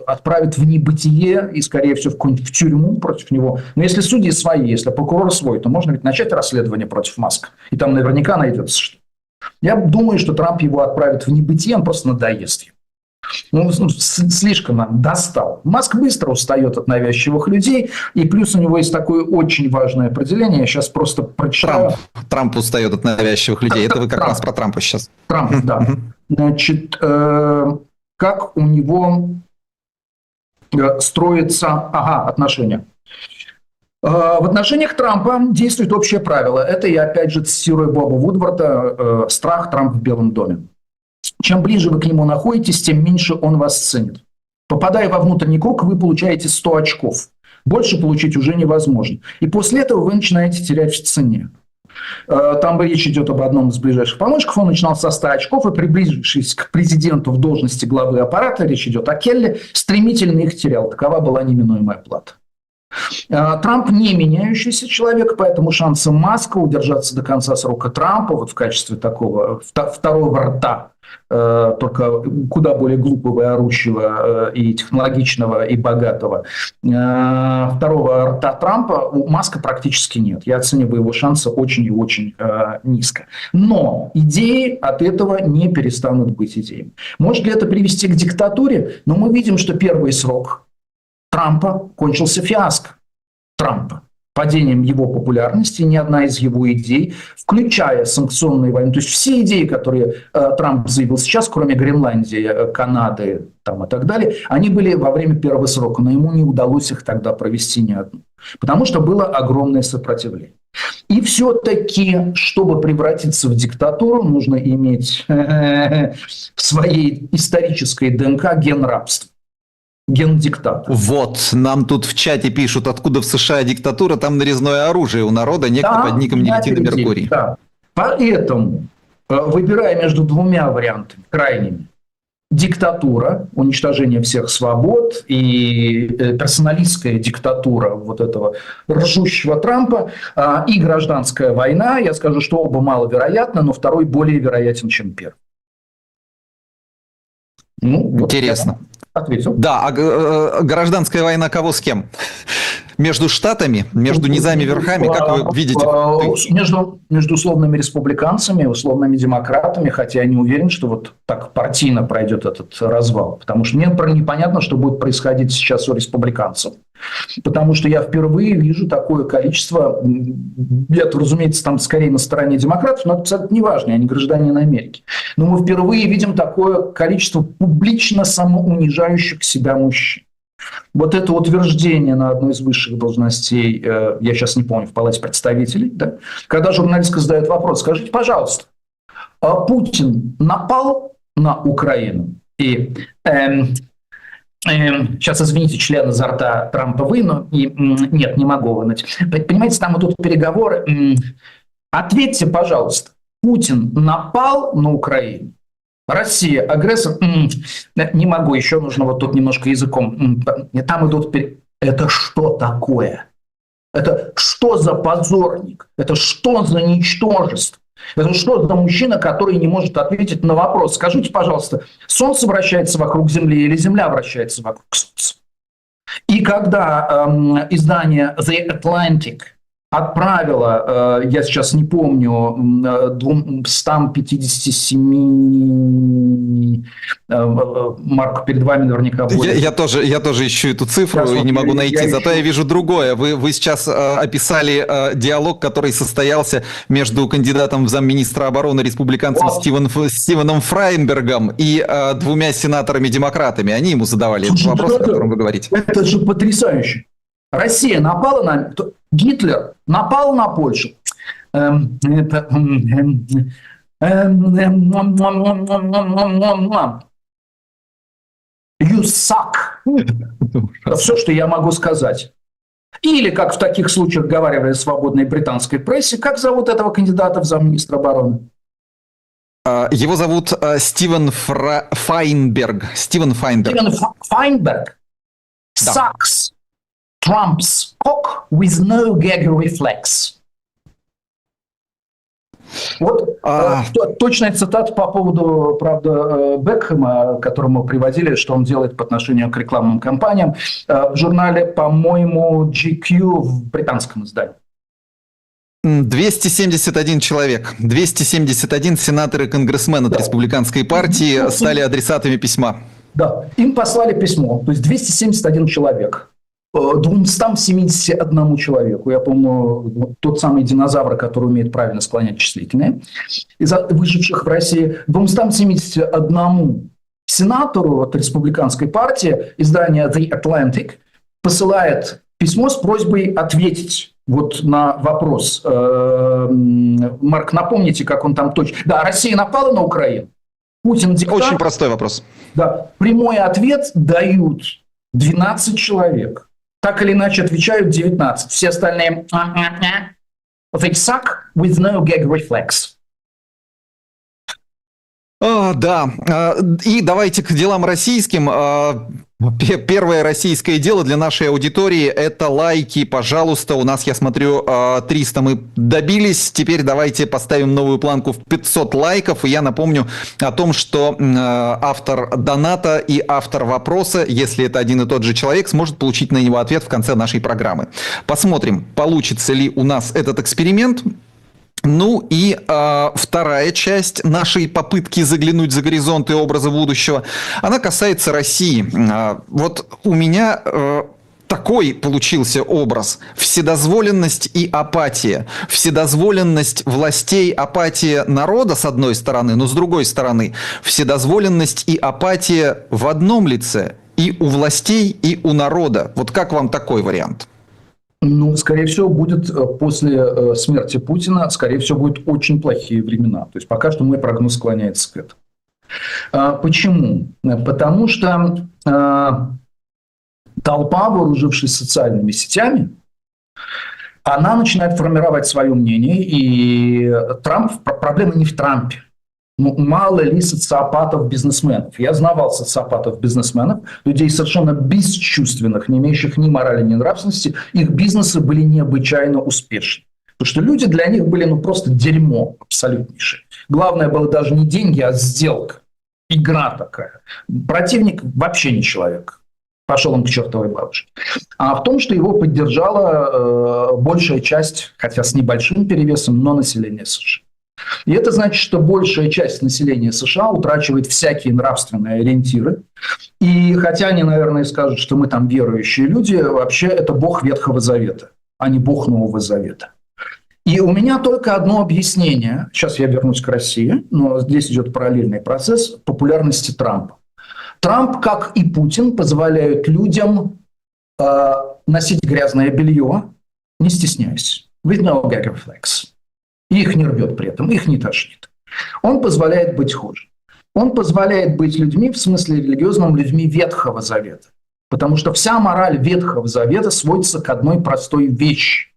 отправит в небытие и, скорее всего, в тюрьму против него. Но если судьи свои, если прокурор свой, то можно ведь начать расследование против Маска. И там наверняка найдется что. Я думаю, что Трамп его отправит в небытие, он просто надоест ему. Ну, слишком нам достал. Маск быстро устает от навязчивых людей, и плюс у него есть такое очень важное определение, я сейчас просто прочитаю. Трамп устает от навязчивых людей, это вы как раз про Трампа сейчас. Трамп, да. Значит, как у него строятся отношения. В отношениях Трампа действует общее правило. Это я опять же цитирую Боба Вудварда «Страх, Трамп в Белом доме». Чем ближе вы к нему находитесь, тем меньше он вас ценит. Попадая во внутренний круг, вы получаете 100 очков. Больше получить уже невозможно. И после этого вы начинаете терять в цене. Там речь идет об одном из ближайших помощников. Он начинал со 100 очков, и приблизившись к президенту в должности главы аппарата, речь идет о Келли, стремительно их терял. Такова была неминуемая плата. Трамп не меняющийся человек, поэтому шансы Маска удержаться до конца срока Трампа вот в качестве такого второго рта, только куда более глупого и орущего, и технологичного, и богатого, второго рта Трампа у Маска практически нет. Я оцениваю его шансы очень и очень низко. Но идеи от этого не перестанут быть идеями. Может ли это привести к диктатуре? Но мы видим, что первый срок Трампа кончился фиаско Трампа, падением его популярности. Ни одна из его идей, включая санкционные войны, то есть все идеи, которые Трамп заявил сейчас, кроме Гренландии, Канады там, и так далее, они были во время первого срока, но ему не удалось их тогда провести ни одну, потому что было огромное сопротивление. И все-таки, чтобы превратиться в диктатуру, нужно иметь в своей исторической ДНК ген рабства. Ген диктатора. Вот, нам тут в чате пишут, откуда в США диктатура, там нарезное оружие у народа, некто под ником Никитина Меркурий. Да. Поэтому, выбирая между двумя вариантами крайними, диктатура, уничтожение всех свобод и персоналистская диктатура вот этого ржущего Трампа и гражданская война, я скажу, что оба маловероятны, но второй более вероятен, чем первый. Ну, интересно. Ответил. Да, а гражданская война кого с кем? Между штатами, между низами, верхами, как вы видите? Между условными республиканцами и условными демократами, хотя я не уверен, что вот так партийно пройдет этот развал. Потому что мне непонятно, что будет происходить сейчас у республиканцев. Потому что я впервые вижу такое количество, это, разумеется, там скорее на стороне демократов, но это абсолютно не важно, они граждане Америки. Но мы впервые видим такое количество публично самоунижающих себя мужчин. Вот это утверждение на одной из высших должностей, я сейчас не помню, в Палате представителей, да, когда журналистка задает вопрос, скажите, пожалуйста, Путин напал на Украину? И сейчас, извините, член изо рта Трампа выну, и нет, не могу вынуть. Понимаете, там идут переговоры. Ответьте, пожалуйста, Путин напал на Украину? Россия, агрессор? Не могу, еще нужно вот тут немножко языком. Там идут... Это что такое? Это что за позорник? Это что за ничтожество? Это что за мужчина, который не может ответить на вопрос? Скажите, пожалуйста, Солнце вращается вокруг Земли или Земля вращается вокруг Солнца? И когда издание The Atlantic отправила, я сейчас не помню, 257, Марк, перед вами наверняка будет. Я тоже ищу эту цифру и не могу найти, зато я вижу другое. Вы сейчас описали диалог, который состоялся между кандидатом в замминистра обороны республиканцем Стивеном Фрайнбергом и двумя сенаторами-демократами. Они ему задавали этот вопрос, о котором вы говорите. Это же потрясающе. Россия напала на... Гитлер напал на Польшу. You suck. Это все, что я могу сказать. Или, как в таких случаях говаривали в свободной британской прессе, как зовут этого кандидата в замминистра обороны? Его зовут Стивен Файнберг. Стивен Файнберг. Sucks. Trump's cock with no gag reflex. Вот точная цитата по поводу, правда, Бекхэма, которого мы приводили, что он делает по отношению к рекламным кампаниям в журнале, по-моему, GQ в британском издании. 271 человек, 271 сенатор и конгрессмен от республиканской партии стали адресатами письма. Да, им послали письмо, то есть 271 человек. 271 человеку, я помню, тот самый динозавр, который умеет правильно склонять числительные, из выживших в России, 271 сенатору от республиканской партии издание The Atlantic посылает письмо с просьбой ответить вот на вопрос. Марк, напомните, как он там точно... Да, Россия напала на Украину? Путин диктатор. Очень простой вопрос. Да, прямой ответ дают 12 человек. Так или иначе отвечают 19. Все остальные they suck with no gag reflex. Да, и давайте к делам российским. Первое российское дело для нашей аудитории – это лайки. Пожалуйста, у нас, я смотрю, 300 мы добились. Теперь давайте поставим новую планку в 500 лайков. И я напомню о том, что автор доната и автор вопроса, если это один и тот же человек, сможет получить на него ответ в конце нашей программы. Посмотрим, получится ли у нас этот эксперимент. Ну и вторая часть нашей попытки заглянуть за горизонты образа будущего, она касается России. Вот у меня такой получился образ: вседозволенность и апатия. Вседозволенность властей, апатия народа с одной стороны, но с другой стороны вседозволенность и апатия в одном лице и у властей, и у народа. Вот как вам такой вариант? Ну, скорее всего, будет после смерти Путина, скорее всего, будут очень плохие времена. То есть пока что мой прогноз склоняется к этому. Почему? Потому что толпа, вооружившись социальными сетями, она начинает формировать свое мнение. И проблема не в Трампе. Ну, мало ли социопатов-бизнесменов. Я знавал социопатов-бизнесменов, людей совершенно бесчувственных, не имеющих ни морали, ни нравственности. Их бизнесы были необычайно успешны. Потому что люди для них были просто дерьмо абсолютнейшее. Главное было даже не деньги, а сделка. Игра такая. Противник вообще не человек. Пошел он к чертовой бабушке. А в том, что его поддержала большая часть, хотя с небольшим перевесом, но населения США. И это значит, что большая часть населения США утрачивает всякие нравственные ориентиры. И хотя они, наверное, скажут, что мы там верующие люди, вообще это Бог Ветхого Завета, а не Бог Нового Завета. И у меня только одно объяснение. Сейчас я вернусь к России, но здесь идет параллельный процесс популярности Трампа. Трамп, как и Путин, позволяют людям носить грязное белье, не стесняясь. With no gag reflex. Их не рвет при этом, их не тошнит. Он позволяет быть хуже. Он позволяет быть людьми, в смысле религиозным, людьми Ветхого Завета. Потому что вся мораль Ветхого Завета сводится к одной простой вещи.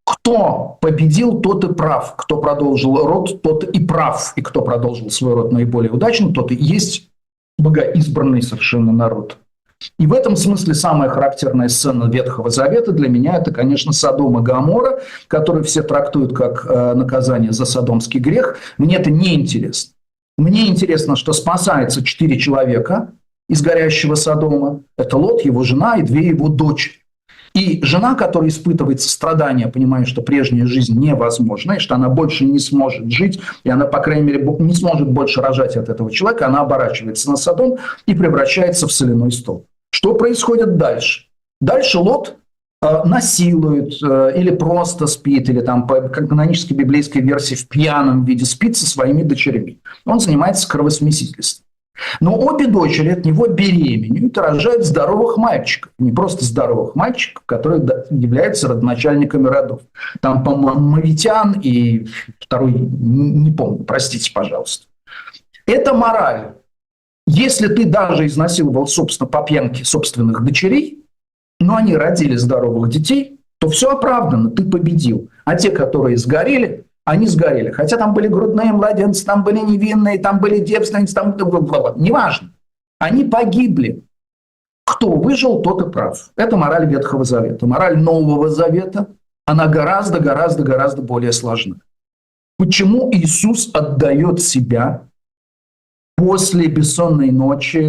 Кто победил, тот и прав. Кто продолжил род, тот и прав. И кто продолжил свой род наиболее удачно, тот и есть богоизбранный совершенно народ. И в этом смысле самая характерная сцена Ветхого Завета для меня – это, конечно, Содом и Гоморра, который все трактуют как наказание за содомский грех. Мне это не интересно. Мне интересно, что спасается 4 человека из горящего Содома. Это Лот, его жена и 2 его дочери. И жена, которая испытывает сострадание, понимая, что прежняя жизнь невозможна, и что она больше не сможет жить, и она, по крайней мере, не сможет больше рожать от этого человека, она оборачивается на Содом и превращается в соляной столб. Что происходит дальше? Дальше Лот насилует или просто спит, или там по канонической библейской версии в пьяном виде спит со своими дочерями. Он занимается кровосмесительством. Но обе дочери от него беременеют и рожают здоровых мальчиков. Не просто здоровых мальчиков, которые являются родоначальниками родов. Там, по-моему, Мавитян и второй, не помню, простите, пожалуйста. Это мораль. Если ты даже изнасиловал, собственно, по пьянке собственных дочерей, но они родили здоровых детей, то все оправдано, ты победил. А те, которые сгорели, они сгорели. Хотя там были грудные младенцы, там были невинные, там были девственницы, там... Неважно. Они погибли. Кто выжил, тот и прав. Это мораль Ветхого Завета. Мораль Нового Завета, она гораздо более сложна. Почему Иисус отдает себя после бессонной ночи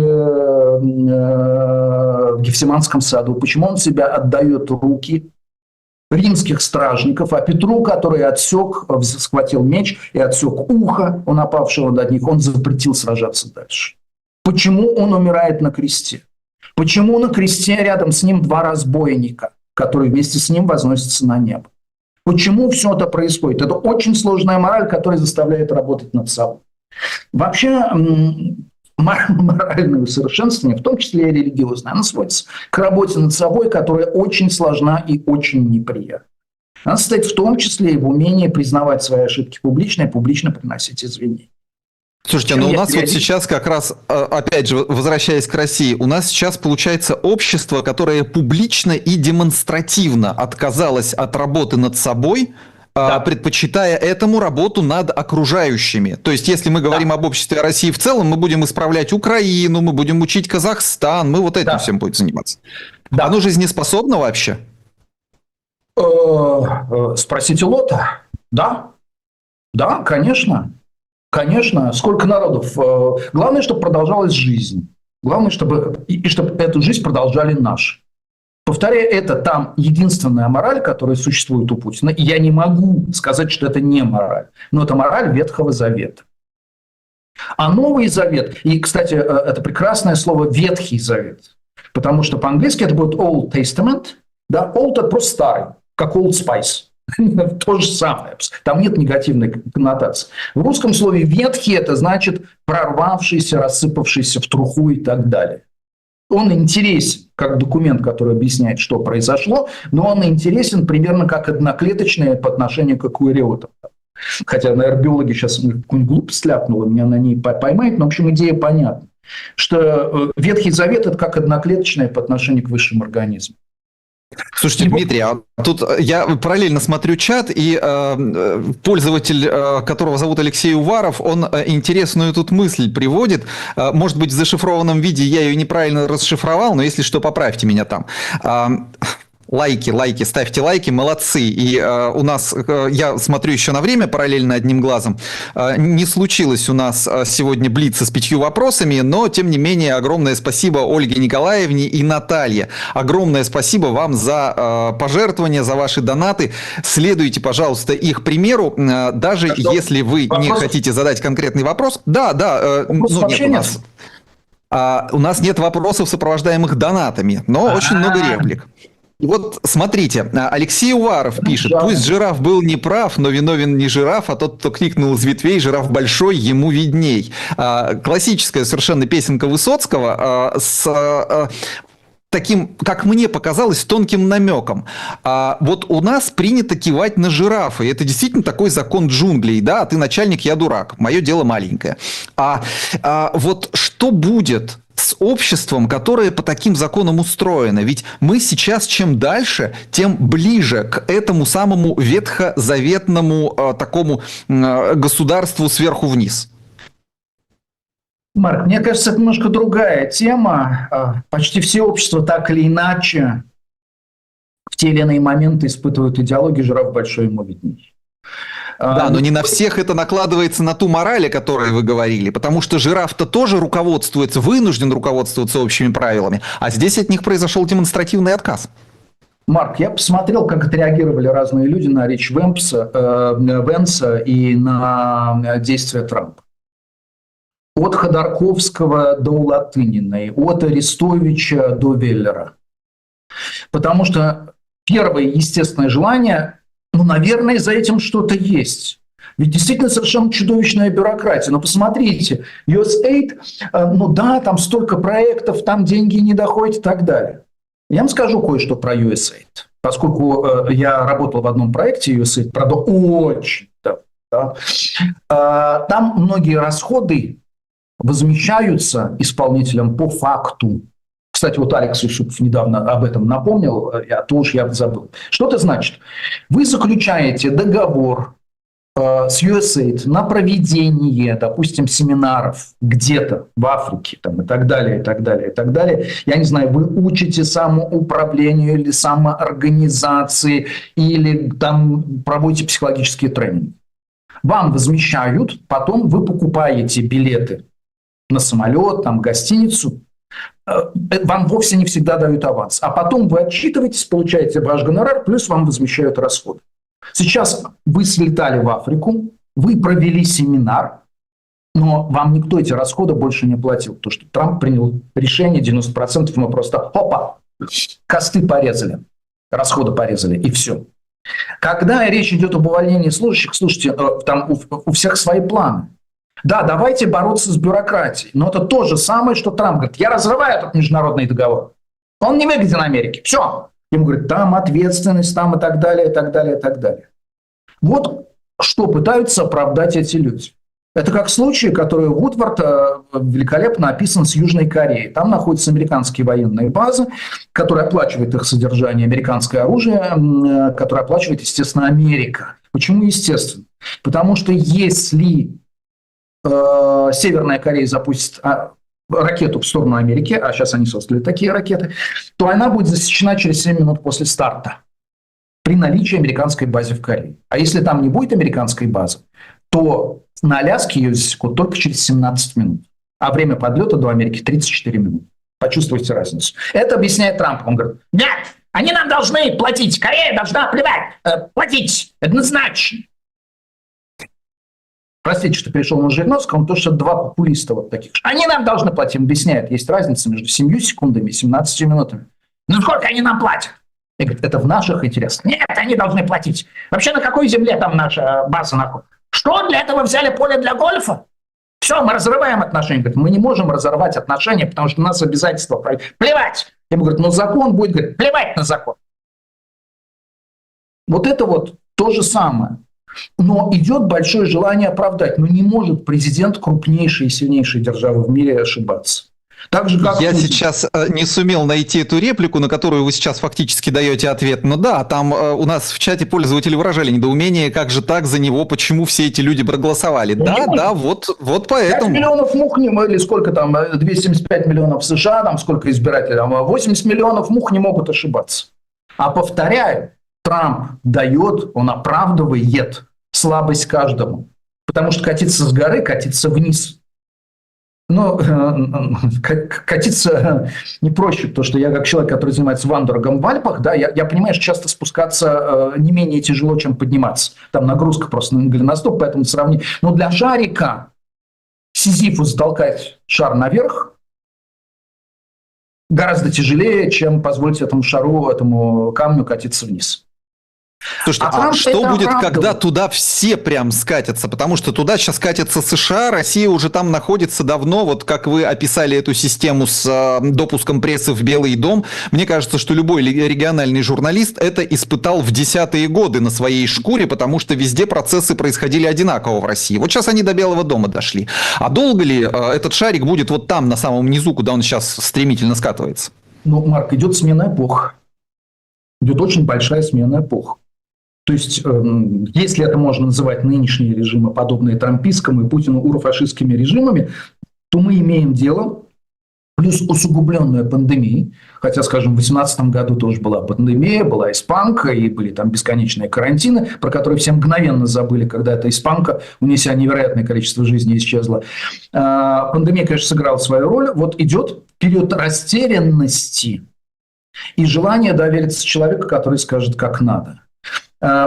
в Гефсиманском саду? Почему он себя отдает в руки римских стражников, а Петру, который схватил меч и отсек ухо у напавшего над них, он запретил сражаться дальше? Почему он умирает на кресте? Почему на кресте рядом с ним 2 разбойника, которые вместе с ним возносятся на небо? Почему все это происходит? Это очень сложная мораль, которая заставляет работать над собой. Вообще, моральное усовершенствование, в том числе и религиозное, оно сводится к работе над собой, которая очень сложна и очень неприятна. Она состоит в том числе и в умении признавать свои ошибки публично и публично приносить извинения. Слушайте, но у нас вот сейчас как раз, опять же, возвращаясь к России, у нас сейчас получается общество, которое публично и демонстративно отказалось от работы над собой, предпочитая этому работу над окружающими. То есть, если мы говорим об обществе России в целом, мы будем исправлять Украину, мы будем учить Казахстан, мы вот этим всем будем заниматься. Оно жизнеспособно вообще? Спросите Лота. Да, конечно. Конечно. Сколько народов? Главное, чтобы продолжалась жизнь. Главное, чтобы эту жизнь продолжали наши. Повторяю, это там единственная мораль, которая существует у Путина. И я не могу сказать, что это не мораль. Но это мораль Ветхого Завета. А Новый Завет, и, кстати, это прекрасное слово «Ветхий Завет», потому что по-английски это будет Old Testament, да, Old – это просто старый, как Old Spice. То же самое. Там нет негативной коннотации. В русском слове «ветхий» – это значит прорвавшийся, рассыпавшийся в труху и так далее. Он интересен как документ, который объясняет, что произошло, но он интересен примерно как одноклеточный по отношению к эукариотам. Хотя, наверное, биологи сейчас какую-нибудь глупость ляпнула, меня на ней поймают, но, в общем, идея понятна. Что Ветхий Завет – это как одноклеточное по отношению к высшим организмам. Слушайте, Дмитрий, а тут я параллельно смотрю чат, и пользователь, которого зовут Алексей Уваров, он интересную тут мысль приводит. Может быть, в зашифрованном виде я ее неправильно расшифровал, но если что, поправьте меня там. Лайки, ставьте лайки, молодцы. И у нас, я смотрю еще на время параллельно одним глазом, не случилось у нас сегодня блица с 5 вопросами, но, тем не менее, огромное спасибо Ольге Николаевне и Наталье. Огромное спасибо вам за пожертвования, за ваши донаты. Следуйте, пожалуйста, их примеру, даже если вы не хотите задать конкретный вопрос. Да, нет, у нас нет вопросов, сопровождаемых донатами, но очень много реплик. И вот смотрите, Алексей Уваров пишет: пусть жираф был неправ, но виновен не жираф, а тот, кто кликнул из ветвей, жираф большой, ему видней. Классическая совершенно песенка Высоцкого с таким, как мне показалось, тонким намеком. Вот у нас принято кивать на жирафа, и это действительно такой закон джунглей, да, ты начальник, я дурак, мое дело маленькое. Вот что будет с обществом, которое по таким законам устроено? Ведь мы сейчас чем дальше, тем ближе к этому самому ветхозаветному такому государству сверху вниз. Марк, мне кажется, это немножко другая тема. Почти все общества так или иначе в те или иные моменты испытывают идеологию «жираф большой, ему видней». Да, но не на всех это накладывается на ту мораль, о которой вы говорили, потому что жираф-то тоже вынужден руководствоваться общими правилами, а здесь от них произошел демонстративный отказ. Марк, я посмотрел, как отреагировали разные люди на речь Венса и на действия Трампа. От Ходорковского до Латыниной, от Арестовича до Веллера. Потому что первое естественное желание, наверное, за этим что-то есть. Ведь действительно совершенно чудовищная бюрократия. Но посмотрите, USAID, там столько проектов, там деньги не доходят и так далее. Я вам скажу кое-что про USAID. Поскольку я работал в одном проекте USAID, правда, очень давно, да, там многие расходы возмещаются исполнителям по факту. Кстати, вот Алекс Юсупов недавно об этом напомнил, а то уж я забыл. Что это значит? Вы заключаете договор с USAID на проведение, допустим, семинаров где-то в Африке там, и так далее, и так далее, и так далее. Я не знаю, вы учите самоуправлению или самоорганизации, или там проводите психологические тренинги. Вам возмещают, потом вы покупаете билеты на самолет, там, гостиницу, вам вовсе не всегда дают аванс. А потом вы отчитываетесь, получаете ваш гонорар, плюс вам возмещают расходы. Сейчас вы слетали в Африку, вы провели семинар, но вам никто эти расходы больше не платил, потому что Трамп принял решение, 90% мы просто косты порезали, расходы порезали, и все. Когда речь идет об увольнении служащих, слушайте, там у всех свои планы. Да, давайте бороться с бюрократией. Но это то же самое, что Трамп говорит: я разрываю этот международный договор. Он не выгоден Америке. Все. Ему говорят, там ответственность, там и так далее, и так далее, и так далее. Вот что пытаются оправдать эти люди. Это как случай, который Вудвард великолепно описан с Южной Кореей. Там находятся американские военные базы, которые оплачивают их содержание, американское оружие, которое оплачивает, естественно, Америка. Почему естественно? Потому что если Северная Корея запустит ракету в сторону Америки, а сейчас они создали такие ракеты, то она будет засечена через 7 минут после старта при наличии американской базы в Корее. А если там не будет американской базы, то на Аляске ее засекут только через 17 минут. А время подлета до Америки 34 минуты. Почувствуйте разницу. Это объясняет Трамп. Он говорит, нет, они нам должны платить. Корея должна платить. Однозначно. Простите, что перешел на Жириновского, потому что два популиста вот таких. Они нам должны платить. Объясняет, есть разница между 7 секундами и 17 минутами. Ну сколько они нам платят? И говорит, это в наших интересах. Нет, они должны платить. Вообще на какой земле там наша база находится? Что, для этого взяли поле для гольфа? Все, мы разрываем отношения. Говорит, мы не можем разорвать отношения, потому что у нас обязательства. Плевать. Я ему говорю, но закон будет, говорит, плевать на закон. Вот это вот то же самое. Но идет большое желание оправдать. Но не может президент крупнейшей и сильнейшей державы в мире ошибаться. Так же, как я сейчас не сумел найти эту реплику, на которую вы сейчас фактически даете ответ. Но да, там у нас в чате пользователи выражали недоумение, как же так за него, почему все эти люди проголосовали. Ну, да, вот поэтому. 5 миллионов мух, или сколько там, 275 миллионов США, там сколько избирателей, 80 миллионов мух не могут ошибаться. А повторяю, Трамп дает, он оправдывает слабость каждому. Потому что катиться с горы, катиться вниз. Но катиться не проще, потому что я как человек, который занимается вандергом в Альпах, да, я понимаю, что часто спускаться не менее тяжело, чем подниматься. Там нагрузка просто на голеностоп, поэтому сравнить. Но для шарика Сизифу затолкать шар наверх гораздо тяжелее, чем позволить этому шару, этому камню катиться вниз. Слушайте, а что будет, когда туда все прям скатятся? Потому что туда сейчас катятся США, Россия уже там находится давно. Вот как вы описали эту систему с допуском прессы в Белый дом, мне кажется, что любой региональный журналист это испытал в 10-е годы на своей шкуре, потому что везде процессы происходили одинаково в России. Вот сейчас они до Белого дома дошли. А долго ли этот шарик будет вот там, на самом низу, куда он сейчас стремительно скатывается? Ну, Марк, идет смена эпох. Идет очень большая смена эпох. То есть, если это можно называть нынешние режимы, подобные трампистскому и Путину урофашистскими режимами, то мы имеем дело, плюс усугубленная пандемией, хотя, скажем, в 2018 году тоже была пандемия, была испанка, и были там бесконечные карантины, про которые все мгновенно забыли, когда эта испанка, унеся невероятное количество жизней, исчезла. Пандемия, конечно, сыграла свою роль. Вот идет период растерянности и желание довериться человеку, который скажет, как надо.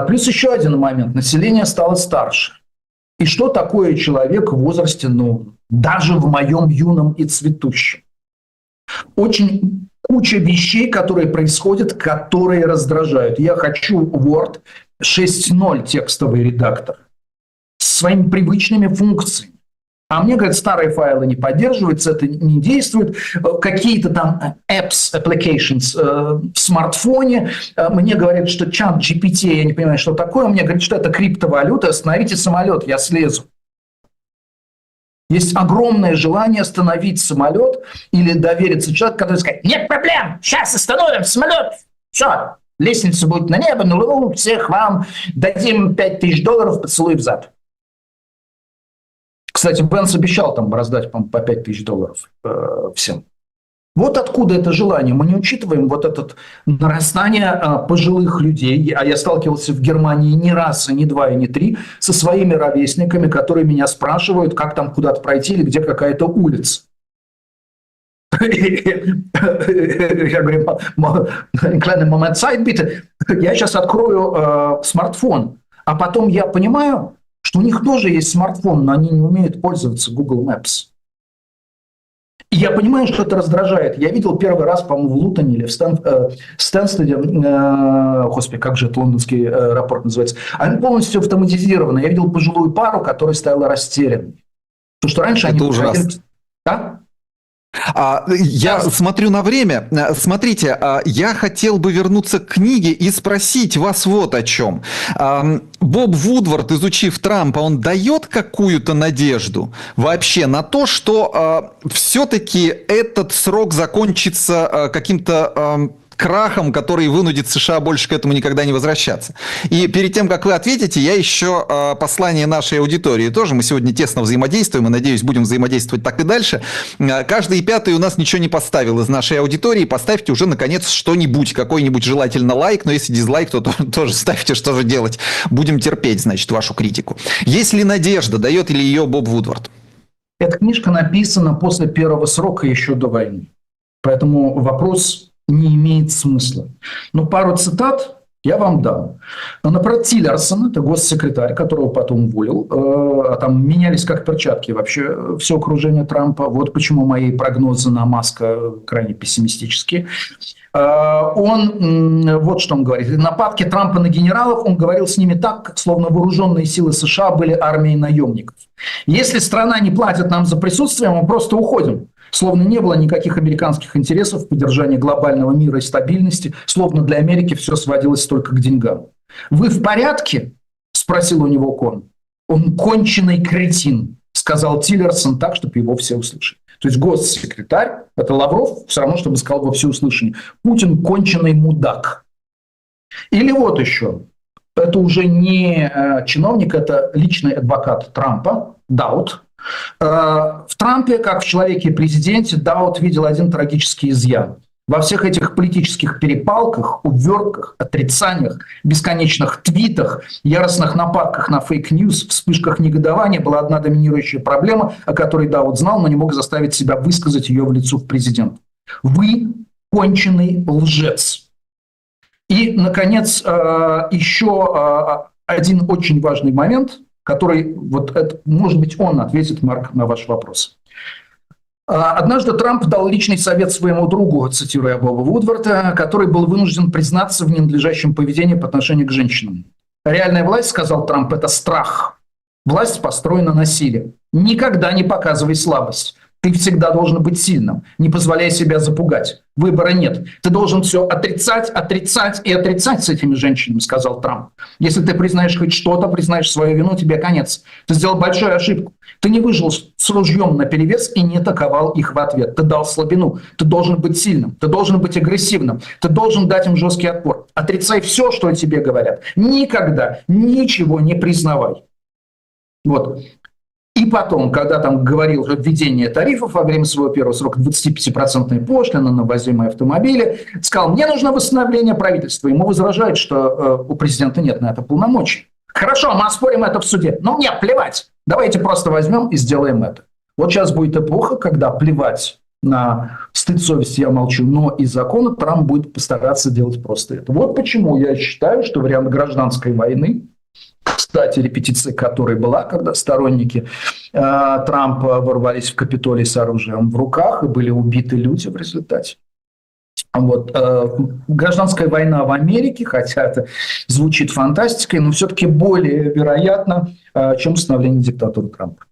Плюс еще один момент. Население стало старше. И что такое человек в возрасте, даже в моем юном и цветущем? Очень куча вещей, которые происходят, которые раздражают. Я хочу Word 6.0 текстовый редактор с своими привычными функциями. А мне говорят, старые файлы не поддерживаются, это не действует. Какие-то там apps, applications в смартфоне. Мне говорят, что чат GPT, я не понимаю, что такое. Мне говорят, что это криптовалюта. Остановите самолет, я слезу. Есть огромное желание остановить самолет или довериться человеку, который скажет, нет проблем, сейчас остановим самолет. Все, лестница будет на небо, на Луну, всех вам дадим $5000, поцелуй в зад. Кстати, Бенс обещал там раздать, по $5000 всем. Вот откуда это желание. Мы не учитываем вот это нарастание пожилых людей. А я сталкивался в Германии не раз, и не два, и не три, со своими ровесниками, которые меня спрашивают, как там куда-то пройти или где какая-то улица. Я говорю, kleinen Moment Zeit, bitte. Я сейчас открою смартфон, а потом я понимаю, что у них тоже есть смартфон, но они не умеют пользоваться Google Maps. И я понимаю, что это раздражает. Я видел первый раз, по-моему, в Лутоне или в Стэнстеде, господи, как же это лондонский аэропорт называется, они полностью автоматизированы. Я видел пожилую пару, которая стояла растерянной. Потому что раньше это они... ужасно. Да? Я смотрю на время. Смотрите, я хотел бы вернуться к книге и спросить вас вот о чем. Боб Вудвард, изучив Трампа, он дает какую-то надежду вообще на то, что все-таки этот срок закончится каким-то крахом, который вынудит США больше к этому никогда не возвращаться. И перед тем, как вы ответите, я еще послание нашей аудитории тоже. Мы сегодня тесно взаимодействуем и, надеюсь, будем взаимодействовать так и дальше. Каждый пятый у нас ничего не поставил из нашей аудитории. Поставьте уже, наконец, что-нибудь, какой-нибудь желательно лайк, но если дизлайк, то тоже ставьте, что же делать. Будем терпеть, значит, вашу критику. Есть ли надежда, дает ли ее Боб Вудвард? Эта книжка написана после первого срока еще до войны. Поэтому вопрос не имеет смысла. Но пару цитат я вам дам. Например, Тиллерсон, это госсекретарь, которого потом уволил, там менялись как перчатки вообще все окружение Трампа. Вот почему мои прогнозы на Маска крайне пессимистические. Он, вот что он говорит. Нападки Трампа на генералов, он говорил с ними так, словно вооруженные силы США были армией наемников. Если страна не платит нам за присутствие, мы просто уходим. Словно не было никаких американских интересов в поддержании глобального мира и стабильности, словно для Америки все сводилось только к деньгам. «Вы в порядке?» – спросил у него Кон. «Он конченый кретин», – сказал Тиллерсон так, чтобы его все услышали. То есть госсекретарь, это Лавров, все равно, чтобы сказал во всеуслышание. Путин конченый мудак. Или вот еще. Это уже не чиновник, это личный адвокат Трампа, Даут. В Трампе, как в человеке и президенте, Даут видел один трагический изъян. Во всех этих политических перепалках, увертках, отрицаниях, бесконечных твитах, яростных нападках на фейк-ньюс, вспышках негодования была одна доминирующая проблема, о которой Даут знал, но не мог заставить себя высказать ее в лицо президенту. Вы конченый лжец. И, наконец, еще один очень важный момент, который, вот это, может быть, он ответит, Марк, на ваш вопрос. Однажды Трамп дал личный совет своему другу, цитируя Боба Вудварда, который был вынужден признаться в ненадлежащем поведении по отношению к женщинам. «Реальная власть, — сказал Трамп, — это страх. Власть построена на силе. Никогда не показывай слабость. Ты всегда должен быть сильным, не позволяя себя запугать. Выбора нет. Ты должен все отрицать, отрицать и отрицать с этими женщинами», — сказал Трамп. «Если ты признаешь хоть что-то, признаешь свою вину, тебе конец. Ты сделал большую ошибку. Ты не выжил с ружьем наперевес и не атаковал их в ответ. Ты дал слабину. Ты должен быть сильным. Ты должен быть агрессивным. Ты должен дать им жесткий отпор. Отрицай все, что тебе говорят. Никогда ничего не признавай». Вот. И потом, когда там говорил о введении тарифов во время своего первого срока, 25% пошлина на ввозимые автомобили, сказал: «Мне нужно восстановление правительства». Ему возражают, что у президента нет на это полномочий. «Хорошо, мы оспорим это в суде». «Ну, мне плевать. Давайте просто возьмем и сделаем это». Вот сейчас будет эпоха, когда плевать на стыд, совесть, я молчу, но и законы Трамп будет постараться делать просто это. Вот почему я считаю, что вариант гражданской войны, кстати, репетиция которой была, когда сторонники Трампа ворвались в Капитолий с оружием в руках и были убиты люди в результате. Вот. Гражданская война в Америке, хотя это звучит фантастикой, но все-таки более вероятно, чем становление диктатуры Трампа.